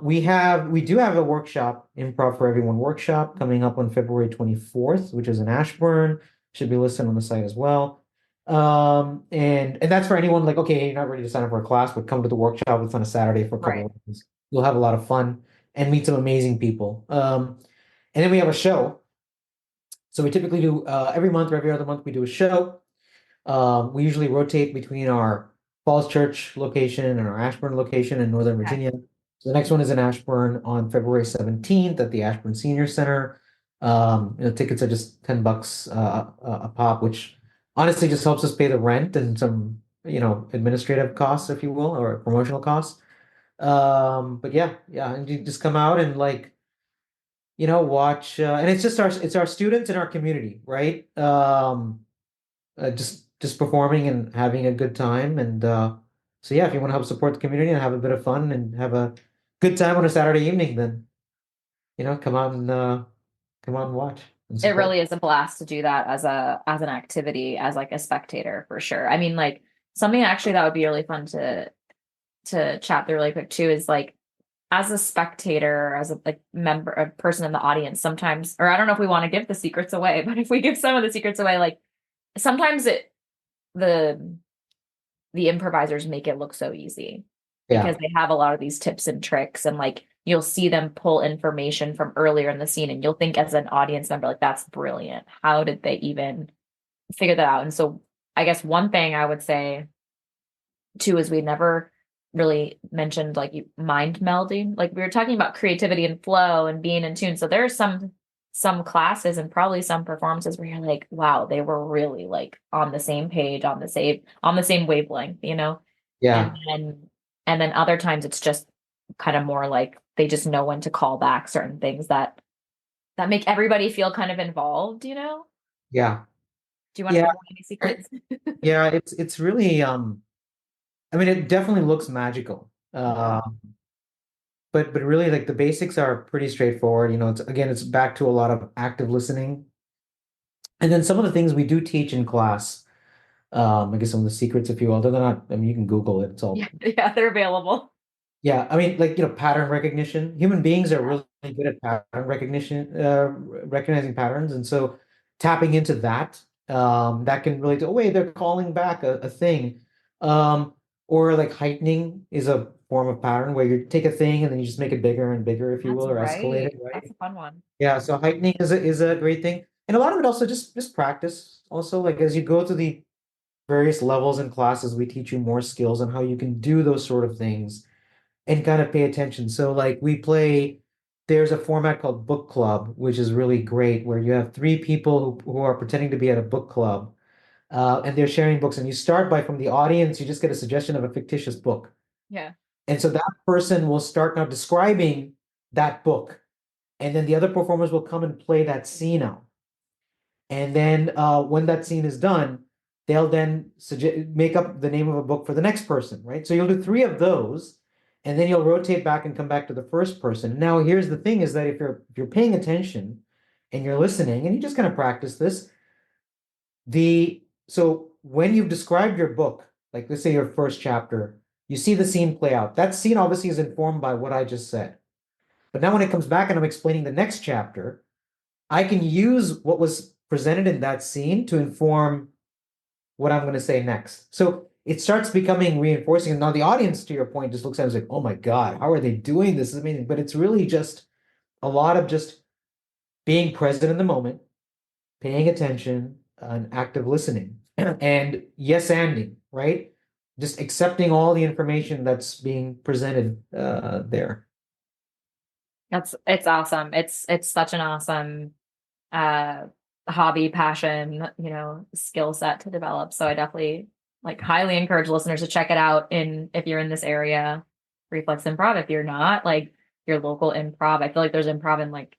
We do have a workshop, Improv for Everyone workshop, coming up on February 24th, which is in Ashburn. Should be listed on the site as well. And that's for anyone like, okay, you're not ready to sign up for a class, but come to the workshop. It's on a Saturday for a couple Right. of days. You'll have a lot of fun and meet some amazing people. And then we have a show. So we typically do every month or every other month we do a show. We usually rotate between our Falls Church location and our Ashburn location in Northern Okay. Virginia. So the next one is in Ashburn on February 17th at the Ashburn Senior Center. Tickets are just $10 a pop, which honestly just helps us pay the rent and some, administrative costs, if you will, or promotional costs. But yeah, and you just come out and like, watch, and it's our students in our community, right? Just performing and having a good time. And so yeah, if you want to help support the community and have a bit of fun and have a good time on a Saturday evening, then come out and watch and It support. really is a blast to do that as an activity, as like a spectator for sure. I mean, like something actually that would be really fun to chat through really quick too is like as a spectator, as a like member, a person in the audience, sometimes, or I don't know if we want to give the secrets away, but if we give some of the secrets away, like sometimes the the improvisers make it look so easy because Yeah, they have a lot of these tips and tricks and like you'll see them pull information from earlier in the scene and you'll think as an audience member like that's brilliant. How did they even figure that out? And so I guess one thing I would say too is we never really mentioned like mind melding. Like we were talking about creativity and flow and being in tune. So there are some classes and probably some performances where you're like, wow, they were really like on the same page, on the same wavelength, you know? And yeah, then other times it's just kind of more like they just know when to call back certain things that make everybody feel kind of involved, you know? yeah, Do you want to yeah, give away any secrets? yeah. It's really I mean, it definitely looks magical. Yeah. But really like the basics are pretty straightforward. It's back to a lot of active listening. And then some of the things we do teach in class. I guess some of the secrets, if you will, they're not, I mean, you can Google it. It's Yeah, all, yeah, they're available. yeah. I mean, like, pattern recognition. Human beings are Yeah. really good at pattern recognition, recognizing patterns. And so tapping into that, that can really do, oh, wait, they're calling back a thing. Um, or like heightening is a form of pattern where you take a thing and then you just make it bigger and bigger, if you That's will, or escalate right. it, That's right? a fun one. Yeah, so heightening is a great thing. And a lot of it also just practice. Also, like as you go through the various levels and classes, we teach you more skills on how you can do those sort of things and kind of pay attention. So like there's a format called book club, which is really great, where you have three people who are pretending to be at a book club, and they're sharing books. And you start by from the audience, you just get a suggestion of a fictitious book. Yeah. And so that person will start now describing that book. And then the other performers will come and play that scene out. And then when that scene is done, they'll then make up the name of a book for the next person, right? So you'll do three of those, and then you'll rotate back and come back to the first person. Now, here's the thing: is that if you're paying attention and you're listening, and you just kind of practice this, so when you've described your book, like let's say your first chapter, you see the scene play out. That scene obviously is informed by what I just said. But now when it comes back and I'm explaining the next chapter, I can use what was presented in that scene to inform what I'm going to say next. So it starts becoming reinforcing. And now the audience, to your point, just looks at it and is like, oh my God, how are they doing this? This is amazing. But it's really just a lot of just being present in the moment, paying attention, and active listening, and yes anding, right? Just accepting all the information that's being presented there. It's awesome. It's such an awesome uh hobby, passion, you know, skill set to develop. So I definitely like highly encourage listeners to check it out in if you're in this area, Reflex Improv. If you're not, like your local improv. I feel like there's improv in like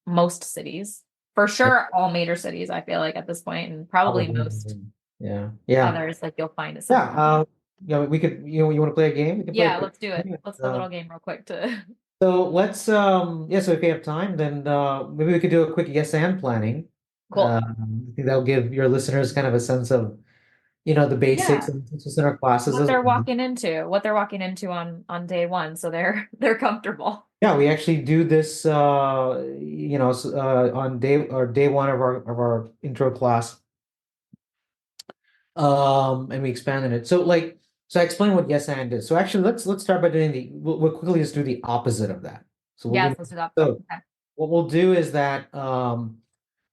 most cities. For Yeah, sure, all major cities, I feel like at this point, and probably probably. most Yeah. Yeah. others, like you'll find it Yeah. somewhere. We could, you want to play a game? We can play a Yeah, quick let's do it. game. Let's do a little game real quick to So let's yeah, so if you have time, then maybe we could do a quick yes and planning. cool. I think that'll give your listeners kind of a sense of, the basics Yeah. and just in our classes as well. What they're walking into on day one, so they're comfortable. Yeah, we actually do this on day one of our intro class. And we expanded it. So I explained what yes and is. So actually, let's start by doing we'll quickly just do the opposite of that. So we'll do Yes, let's do that. so Okay. what we'll do is that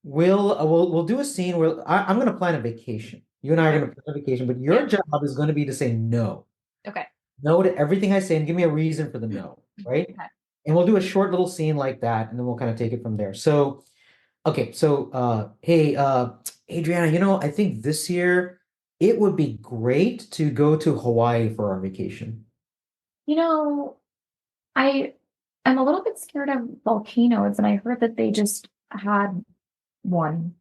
we'll do a scene where I'm going to plan a vacation. You and I are Okay. going to plan a vacation, but Yeah. your job is going to be to say no. Okay. No to everything I say and give me a reason for the no, right? Okay. And we'll do a short little scene like that, and then we'll kind of take it from there. So, okay, so hey, Adriana, I think this year it would be great to go to Hawaii for our vacation. You know, I am a little bit scared of volcanoes, and I heard that they just had one.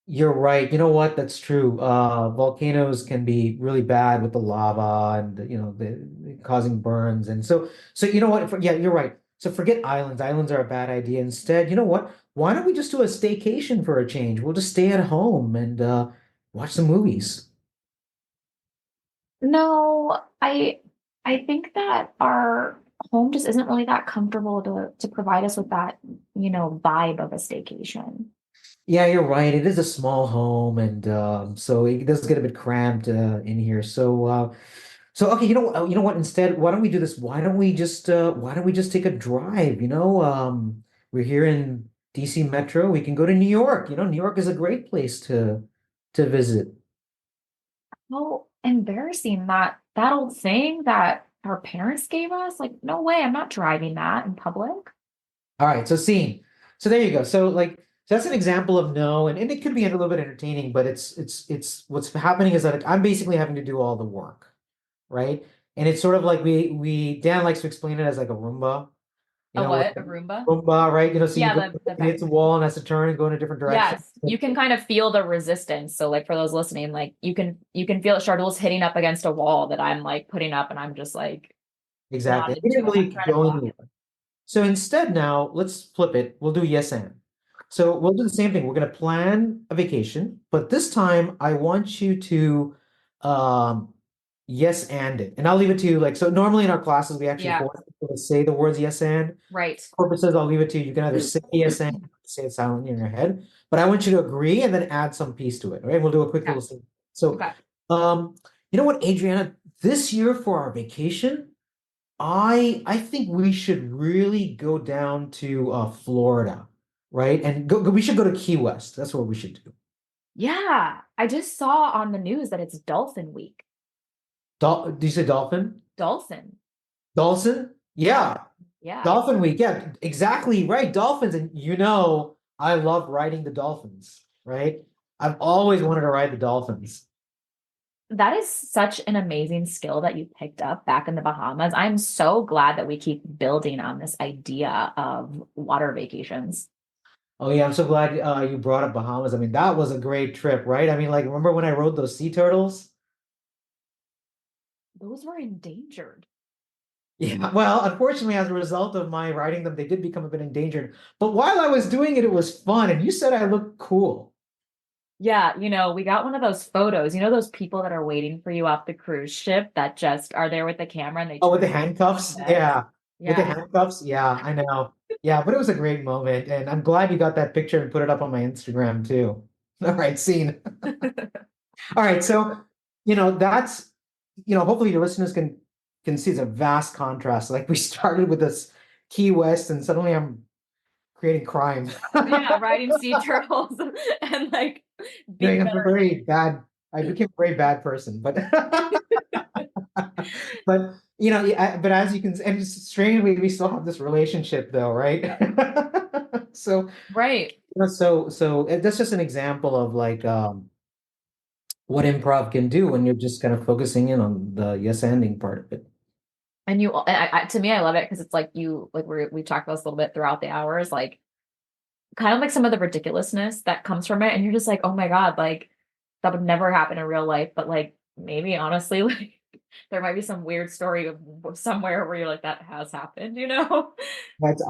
You're right. You know what? That's true. Volcanoes can be really bad with the lava and the causing burns. And so you know what? Yeah, you're right. So forget islands. Islands are a bad idea. Instead, you know what? Why don't we just do a staycation for a change? We'll just stay at home and watch some movies. No, I think that our home just isn't really that comfortable to provide us with that, vibe of a staycation. Yeah, you're right. It is a small home, and so it does get a bit cramped in here. So okay, you know what? Instead, why don't we do this? Why don't we just take a drive? We're here in DC Metro. We can go to New York. New York is a great place to visit. How embarrassing that old thing that our parents gave us. Like, no way, I'm not driving that in public. All right, so scene. So there you go. So that's an example of no, and it could be a little bit entertaining, but it's what's happening is that I'm basically having to do all the work, right? And it's sort of like we Dan likes to explain it as like a Roomba, A where what? A Roomba? Roomba, right? So you Yeah, go the and hits a vacuum. wall and has to turn and go in a different direction. Yes, you can kind of feel the resistance. So like for those listening, like you can feel that Shardul's hitting up against a wall that I'm like putting up and I'm just like not Exactly. It into didn't it. I'm really trying to go block it. anywhere. So instead now, let's flip it. We'll do yes and. So we'll do the same thing. We're going to plan a vacation, but this time I want you to um, yes and it. And I'll leave it to you. So normally in our classes, we actually Yeah, force people to say the words yes and. right. Purposes, I'll leave it to you. You can either say yes and say it silently in your head, but I want you to agree and then add some piece to it. All right. We'll do a quick Okay. little thing. So, Okay. you know what, Adriana, this year for our vacation, I think we should really go down to Florida, right? And we should go to Key West. That's what we should do. Yeah, I just saw on the news that it's Dolphin Week. Do you say dolphin? Dolphin. Dolphin? Yeah. Yeah. Yeah. Dolphin week. Yeah, exactly right. Dolphins. And I love riding the dolphins, right? I've always wanted to ride the dolphins. That is such an amazing skill that you picked up back in the Bahamas. I'm so glad that we keep building on this idea of water vacations. Oh yeah, I'm so glad you brought up Bahamas. I mean, that was a great trip, right? I mean, like, remember when I rode those sea turtles? Those were endangered. Yeah, well, unfortunately, as a result of my riding them, they did become a bit endangered. But while I was doing it, it was fun, and you said I looked cool. Yeah, we got one of those photos. Those people that are waiting for you off the cruise ship that just are there with the camera and they Oh, with turn the on handcuffs? beds. Yeah. With the Yeah. handcuffs? Yeah, I know. Yeah, but it was a great moment, and I'm glad you got that picture and put it up on my Instagram too. All right, scene. All right, so that's hopefully your listeners can see it's a vast contrast. Like we started with this Key West, and suddenly I'm creating crime. Yeah, riding sea turtles and like being I'm a better. very bad. I became a very bad person, but but yeah, but as you can, and strangely, we still have this relationship, though, right? So Right. that's just an example of what improv can do when you're just kind of focusing in on the yes ending part of it. To me, I love it because it's like we talked about this a little bit throughout the hours, like kind of like some of the ridiculousness that comes from it. And you're just like, oh my God, like that would never happen in real life. But like maybe honestly, like there might be some weird story of somewhere where you're like, that has happened. It's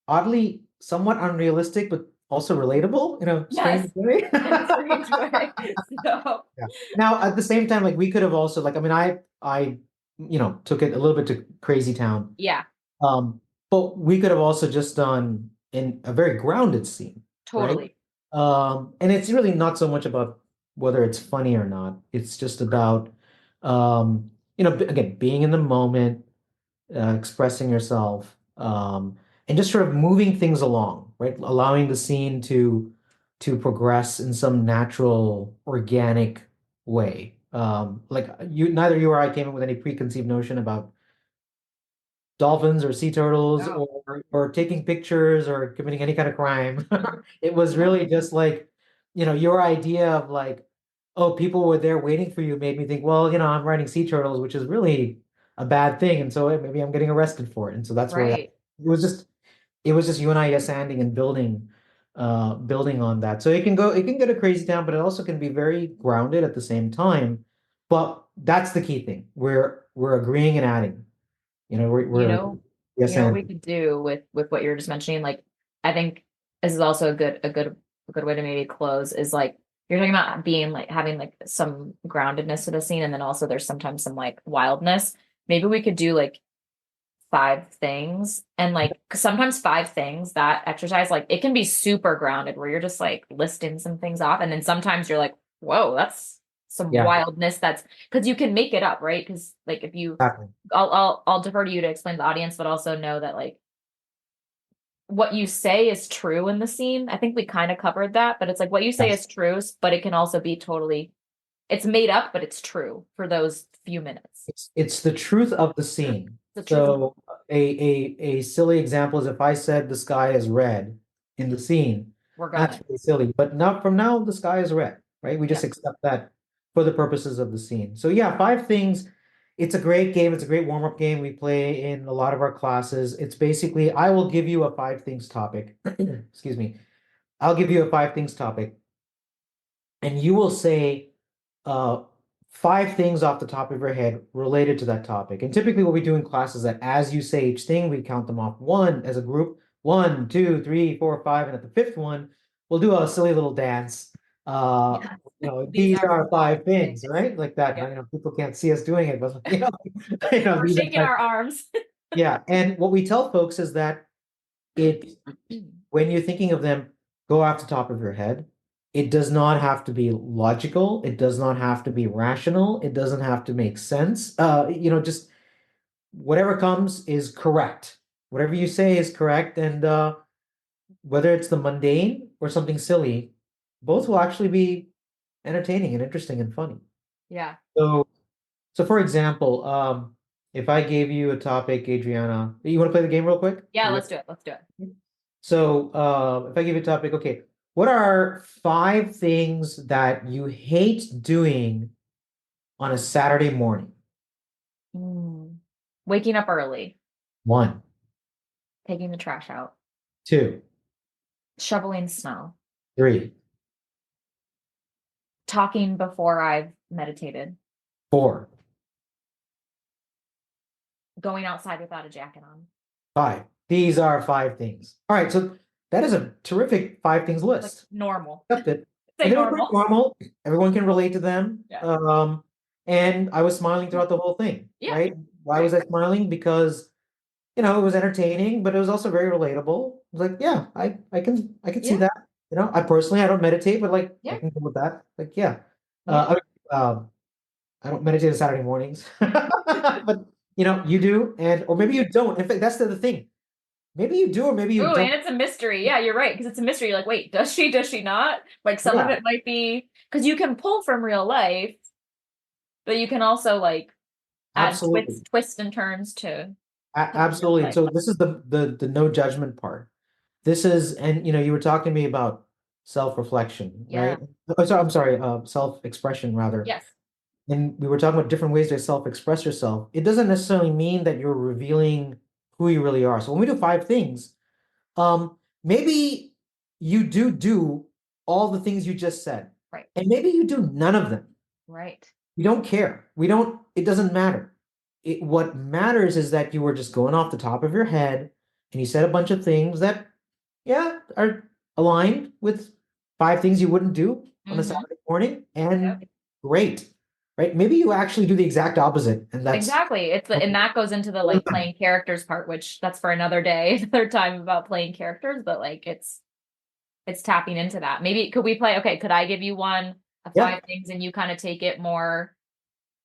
oddly somewhat unrealistic, but also relatable in a Yes, strange way. in a strange way. So Yeah. Now, at the same time, like we could have also I mean, I took it a little bit to crazy town. yeah, Um, but we could have also just done in a very grounded scene, right? totally. And it's really not so much about whether it's funny or not. It's just about, again, being in the moment, expressing yourself, and just sort of moving things along, right? Allowing the scene to progress in some natural, organic way. Neither you or I came in with any preconceived notion about dolphins or sea turtles No. or taking pictures or committing any kind of crime. It was No. really just like, your idea of like, oh, people were there waiting for you made me think, well, I'm writing sea turtles, which is really a bad thing. And so maybe I'm getting arrested for it. And so that's where Right. it was just you and I yes anding and building on that. So it can get a crazy town, but it also can be very grounded at the same time. But that's the key thing. We're agreeing and adding. You We're know, yes what we and could do with what you're just mentioning, like I think this is also a good way to maybe close is like you're talking about being like having like some groundedness to the scene, and then also there's sometimes some like wildness. Maybe we could do like five things, and like 'cause sometimes five things, that exercise, like it can be super grounded where you're just like listing some things off, and then sometimes you're like, whoa, that's some yeah, wildness. That's because you can make it up, right? Because like if you exactly. I'll defer to you to explain to the audience, but also know that like what you say is true in the scene. I think we kind of covered that, but it's like what you say Yes. is true, but it can also be totally, it's made up, but it's true for those few minutes. It's the truth of the scene. The truth of So a silly example is if I said the sky is red in the scene, we're that's gonna. really silly. But not from now, the sky is red, right? We Yeah. just accept that for the purposes of the scene. So yeah, five things. It's a great game. It's a great warm-up game we play in a lot of our classes. It's basically, I will give you a five things topic. Excuse me. I'll give you a five things topic, and you will say uh, five things off the top of your head related to that topic. And typically, what we do in class is that as you say each thing, we count them off one as a group, one, two, three, four, five, and at the fifth one, we'll do a silly little dance. Uh, Yeah. These these are are five five things, things. right? Like that. Yeah. People can't see us doing it, but We're these are shaking five. our arms. Yeah. And what we tell folks is that it when you're thinking of them, go off the top of your head. It does not have to be logical. It does not have to be rational. It doesn't have to make sense. Just whatever comes is correct. Whatever you say is correct. And whether it's the mundane or something silly, both will actually be entertaining and interesting and funny. Yeah. So, so for example, if I gave you a topic, Adriana, you want to play the game real quick? Yeah, You let's do it. Let's do it. So, if I give you a topic, okay, what are five things that you hate doing on a Saturday morning? Mm. Waking up early, One, taking the trash out, two, shoveling snow, three, talking before I've meditated, four, going outside without a jacket on. five. These are five things. All right, so that is a terrific five things Like list. normal. Accept it. Say And they were pretty normal. normal. Everyone can relate to them. Yeah. And I was smiling throughout the whole thing, Yeah. right? Why Right. was I smiling? Because it was entertaining, but it was also very relatable. It was like, yeah, I can see Yeah. that. I don't meditate, but like I Yeah. can go with that. Like, yeah. Yeah. I don't meditate on Saturday mornings. But you do, or maybe you don't. In fact, that's the thing. Maybe you do, or maybe you Oh, don't. and it's a mystery. Yeah, you're right. Because it's a mystery. You're like, wait, does she? Does she not? Like some of Yeah, it might be because you can pull from real life, but you can also like add absolutely. twists and turns to the real Absolutely. And life. so this is the no judgment part. This is, and you were talking to me about self-reflection, Yeah. right? Oh, sorry, I'm sorry, self-expression rather. Yes. And we were talking about different ways to self-express yourself. It doesn't necessarily mean that you're revealing who you really are. So when we do five things, maybe you do all the things you just said, Right. and maybe you do none of them. Right. We don't care. It doesn't matter. What matters is that you were just going off the top of your head and you said a bunch of things that, yeah, are aligned with five things you wouldn't do on a Mm-hmm. Saturday morning. Yep. And great, right? Maybe you actually do the exact opposite. And that's, Exactly. And that goes into the like playing characters part, which that's for another day, another time about playing characters, but like it's it's tapping into that. Maybe could we play? Okay, could I give you one Yeah. 5 things and you kind of take it more?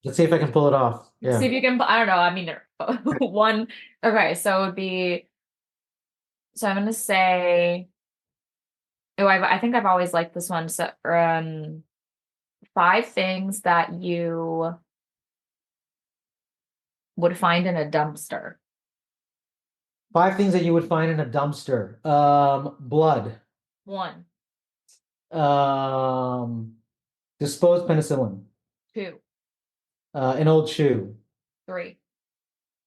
Let's see if I can pull it off. See Yeah. if you can. I don't know. I mean, one. Okay, so it would be. So I'm gonna say. Oh, I think I've always liked this one. So, 5 things that you would find in a dumpster. 5 things that you would find in a dumpster. Blood. 1, Um, disposed penicillin. 2, An old shoe. 3,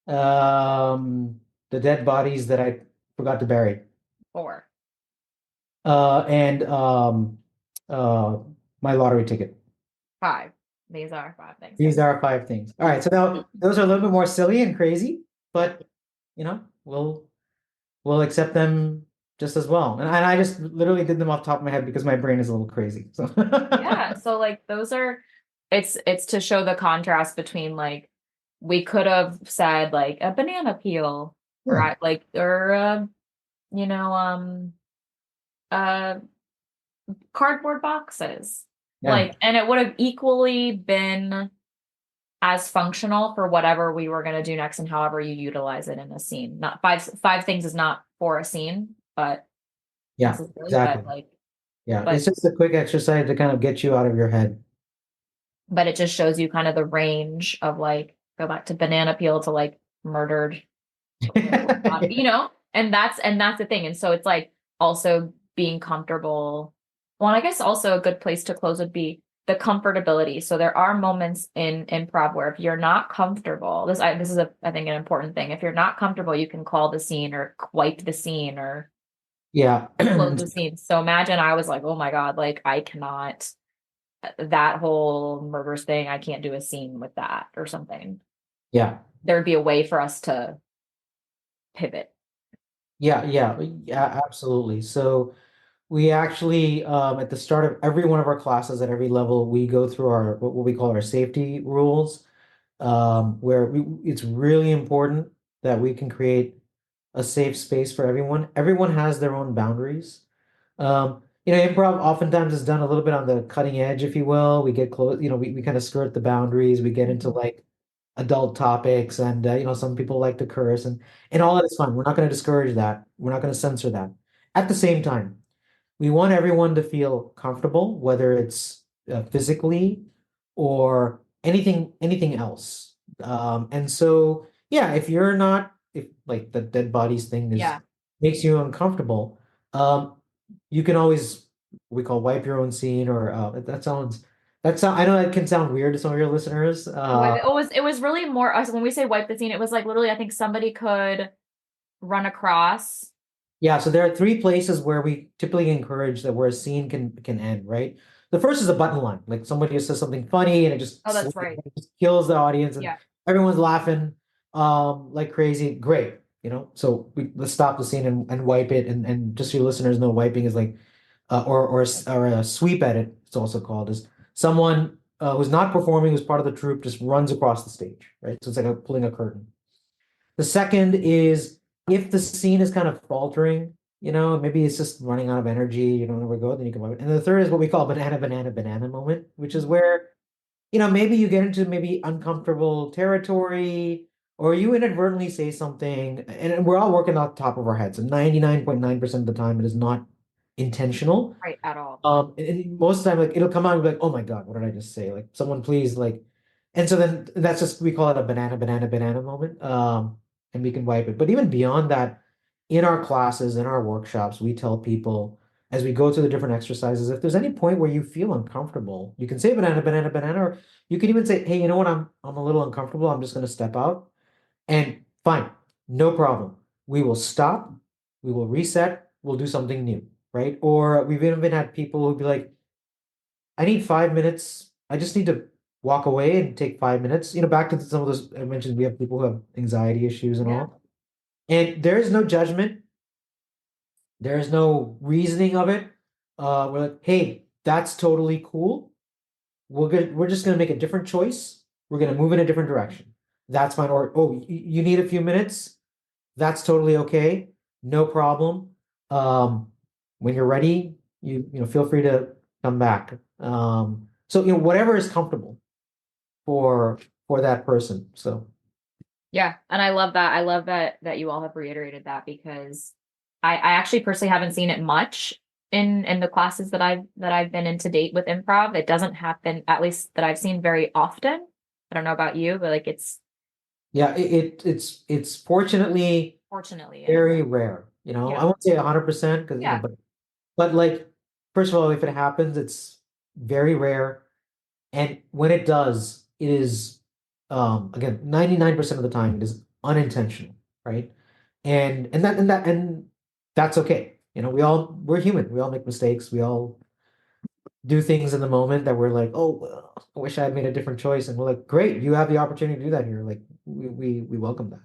The dead bodies that I forgot to bury. 4. And uh, my lottery ticket. 5. These are 5 things. These are 5 things. All right, so now those are a little bit more silly and crazy, but we'll accept them just as well. And I just literally did them off the top of my head because my brain is a little crazy. So Yeah, so like those are it's to show the contrast between like we could have said like a banana peel or Yeah. like or you know uh cardboard boxes. Yeah. Like and it would have equally been as functional for whatever we were going to do next and however you utilize it in a scene. Not five things is not for a scene, but Yeah, necessarily, exactly. but like Yeah, but it's just a quick exercise to kind of get you out of your head. but it just shows you kind of the range of like go back to banana peel to like murdered you know, and that's the thing. And so it's like also being comfortable. Well, and I guess also a good place to close would be the comfortability. So there are moments in improv where if you're not comfortable, this is I think an important thing. If you're not comfortable, you can call the scene or wipe the scene or Yeah. close the scene. So imagine I was like, oh my God, like I cannot that whole murders thing, I can't do a scene with that or something. Yeah. There'd be a way for us to pivot. Yeah, absolutely. So we actually, at the start of every one of our classes at every level, we go through our what we call our safety rules, where it's really important that we can create a safe space for everyone. Everyone has their own boundaries. Improv oftentimes is done a little bit on the cutting edge, if you will. We get close, we kind of skirt the boundaries. We get into like adult topics, and some people like to curse, and all that is fun. We're not going to discourage that. We're not going to censor that. At the same time, we want everyone to feel comfortable, whether it's physically or anything else. And so, yeah, if like the dead bodies thing is Yeah. makes you uncomfortable, you can always we call wipe your own scene, or I know that can sound weird to some of your listeners. It was really more us when we say wipe the scene, it was like literally I think somebody could run across. Yeah, so there are 3 places where we typically encourage that where a scene can end, right? The first is a button line, like somebody says something funny and it just, Oh, that's right. it just kills the audience and Yeah. everyone's laughing like crazy. Great, let's stop the scene and wipe it. And just so your listeners know, wiping is like or a sweep edit, it's also called, is someone who's not performing, who's part of the troupe, just runs across the stage, right? So it's like pulling a curtain. The second is if the scene is kind of faltering, maybe it's just running out of energy, you don't know where to go, then you can wipe it. And the third is what we call banana moment, which is where, maybe you get into maybe uncomfortable territory or you inadvertently say something, and we're all working off the top of our heads. And 99.9% of the time, it is not intentional. Right, at all. And most of the time, like it'll come out and be like, oh my God, what did I just say? Like, someone please, like, and so then that's just, we call it a banana moment. And we can wipe it. But even beyond that, in our classes, in our workshops, we tell people as we go through the different exercises, if there's any point where you feel uncomfortable, you can say banana, or you can even say, hey, you know what? I'm a little uncomfortable. I'm just going to step out. And fine, no problem. We will stop. We will reset. We'll do something new, right? Or we've even had people who'd be like, I need 5 minutes. I just need to walk away and take 5 minutes. Back to some of those I mentioned, we have people who have anxiety issues and Yeah. all. And there is no judgment. There is no reasoning of it. We're like, hey, that's totally cool. We're just gonna make a different choice. We're gonna move in a different direction. That's fine. Or you need a few minutes. That's totally okay. No problem. When you're ready, feel free to come back. So whatever is comfortable for that person. So Yeah, and I love that. I love that you all have reiterated that, because I actually personally haven't seen it much in the classes that I've been in to date with improv. It doesn't happen, at least that I've seen, very often. I don't know about you, but like yeah, it's fortunately fortunately, very rare. I yeah, won't say 100% because yeah, but like, first of all, if it happens, it's very rare. And when it does, it is, again, 99% of the time it is unintentional, right? And that's okay. We're human. We all make mistakes. We all do things in the moment that we're like, oh, well, I wish I had made a different choice. And we're like, great, you have the opportunity to do that here. Like, we welcome that.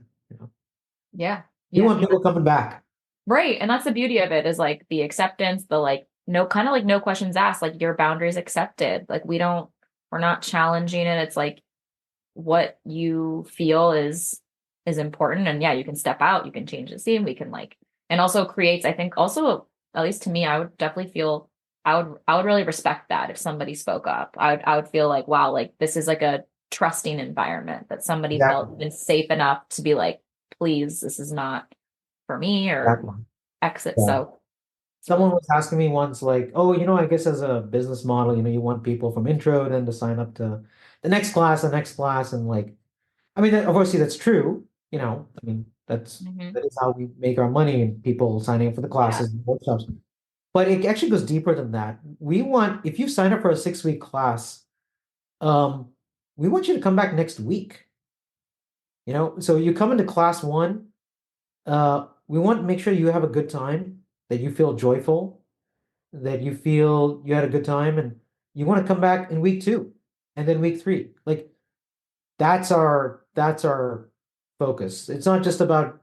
yeah, We yeah. want people coming back. Right. And that's the beauty of it, is like the acceptance, the like no kind of like no questions asked, like your boundaries accepted. Like we're not challenging it. It's like what you feel is important. And yeah, you can step out, you can change the scene, we can like, and also creates, I think also, at least to me, I would definitely feel I would really respect that if somebody spoke up. I would feel like, wow, like this is like a trusting environment, that somebody felt Exactly. even safe enough to be like, please, this is not for me, or Exactly. exit. Yeah. So it's Someone really, was asking me once, like, oh, I guess as a business model, you want people from intro then to sign up to the next class, and like, I mean, obviously that's true. I mean, Mhm. that is how we make our money, and people signing up for the Yeah. classes and workshops. But it actually goes deeper than that. If you sign up for a 6-week class, um, we want you to come back next week. So you come into class one, we want to make sure you have a good time, that you feel joyful, that you feel you had a good time, and you want to come back in week two, and then week three. Like, that's our focus. It's not just about,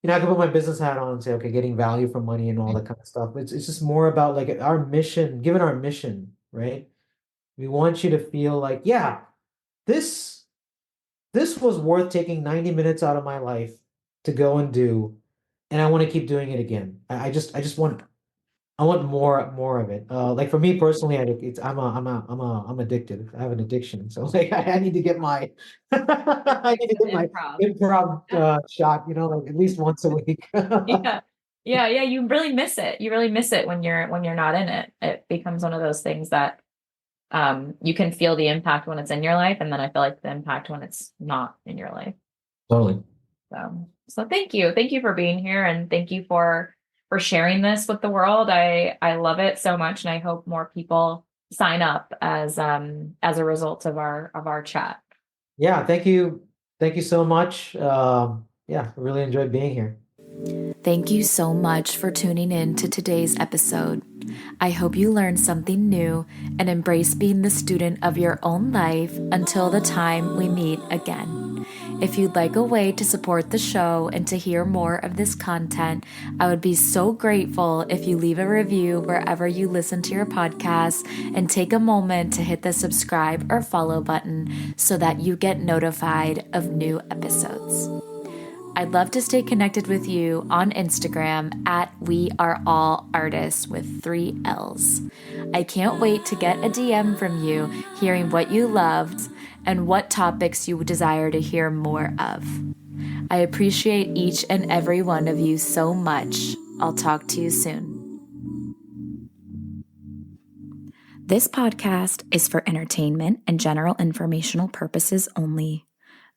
I can put my business hat on and say, okay, getting value for money and all that kind of stuff. It's just more about like our mission, given our mission, right? We want you to feel like, yeah, this this was worth taking 90 minutes out of my life to go and do, and I want to keep doing it again. I just want more of it. Like for me personally, I'm addicted. I have an addiction, so like I need to get my I need Fix to of get my improv. improv Yeah. shot. Like at least once a week. Yeah. Yeah, yeah, you really miss it. You really miss it when you're not in it. It becomes one of those things that you can feel the impact when it's in your life, and then I feel like the impact when it's not in your life. Totally. So thank you. Thank you for being here, and thank you for sharing this with the world. I love it so much, and I hope more people sign up as a result of our chat. Yeah, thank you. Thank you so much. Yeah, I really enjoyed being here. Thank you so much for tuning in to today's episode. I hope you learned something new and embrace being the student of your own life until the time we meet again. If you'd like a way to support the show and to hear more of this content, I would be so grateful if you leave a review wherever you listen to your podcasts and take a moment to hit the subscribe or follow button so that you get notified of new episodes. I'd love to stay connected with you on Instagram at We Are All Artists with 3 L's. I can't wait to get a DM from you hearing what you loved and what topics you desire to hear more of. I appreciate each and every one of you so much. I'll talk to you soon. This podcast is for entertainment and general informational purposes only.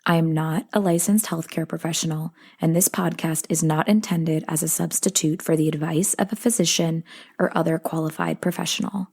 I am not a licensed healthcare professional, and this podcast is not intended as a substitute for the advice of a physician or other qualified professional.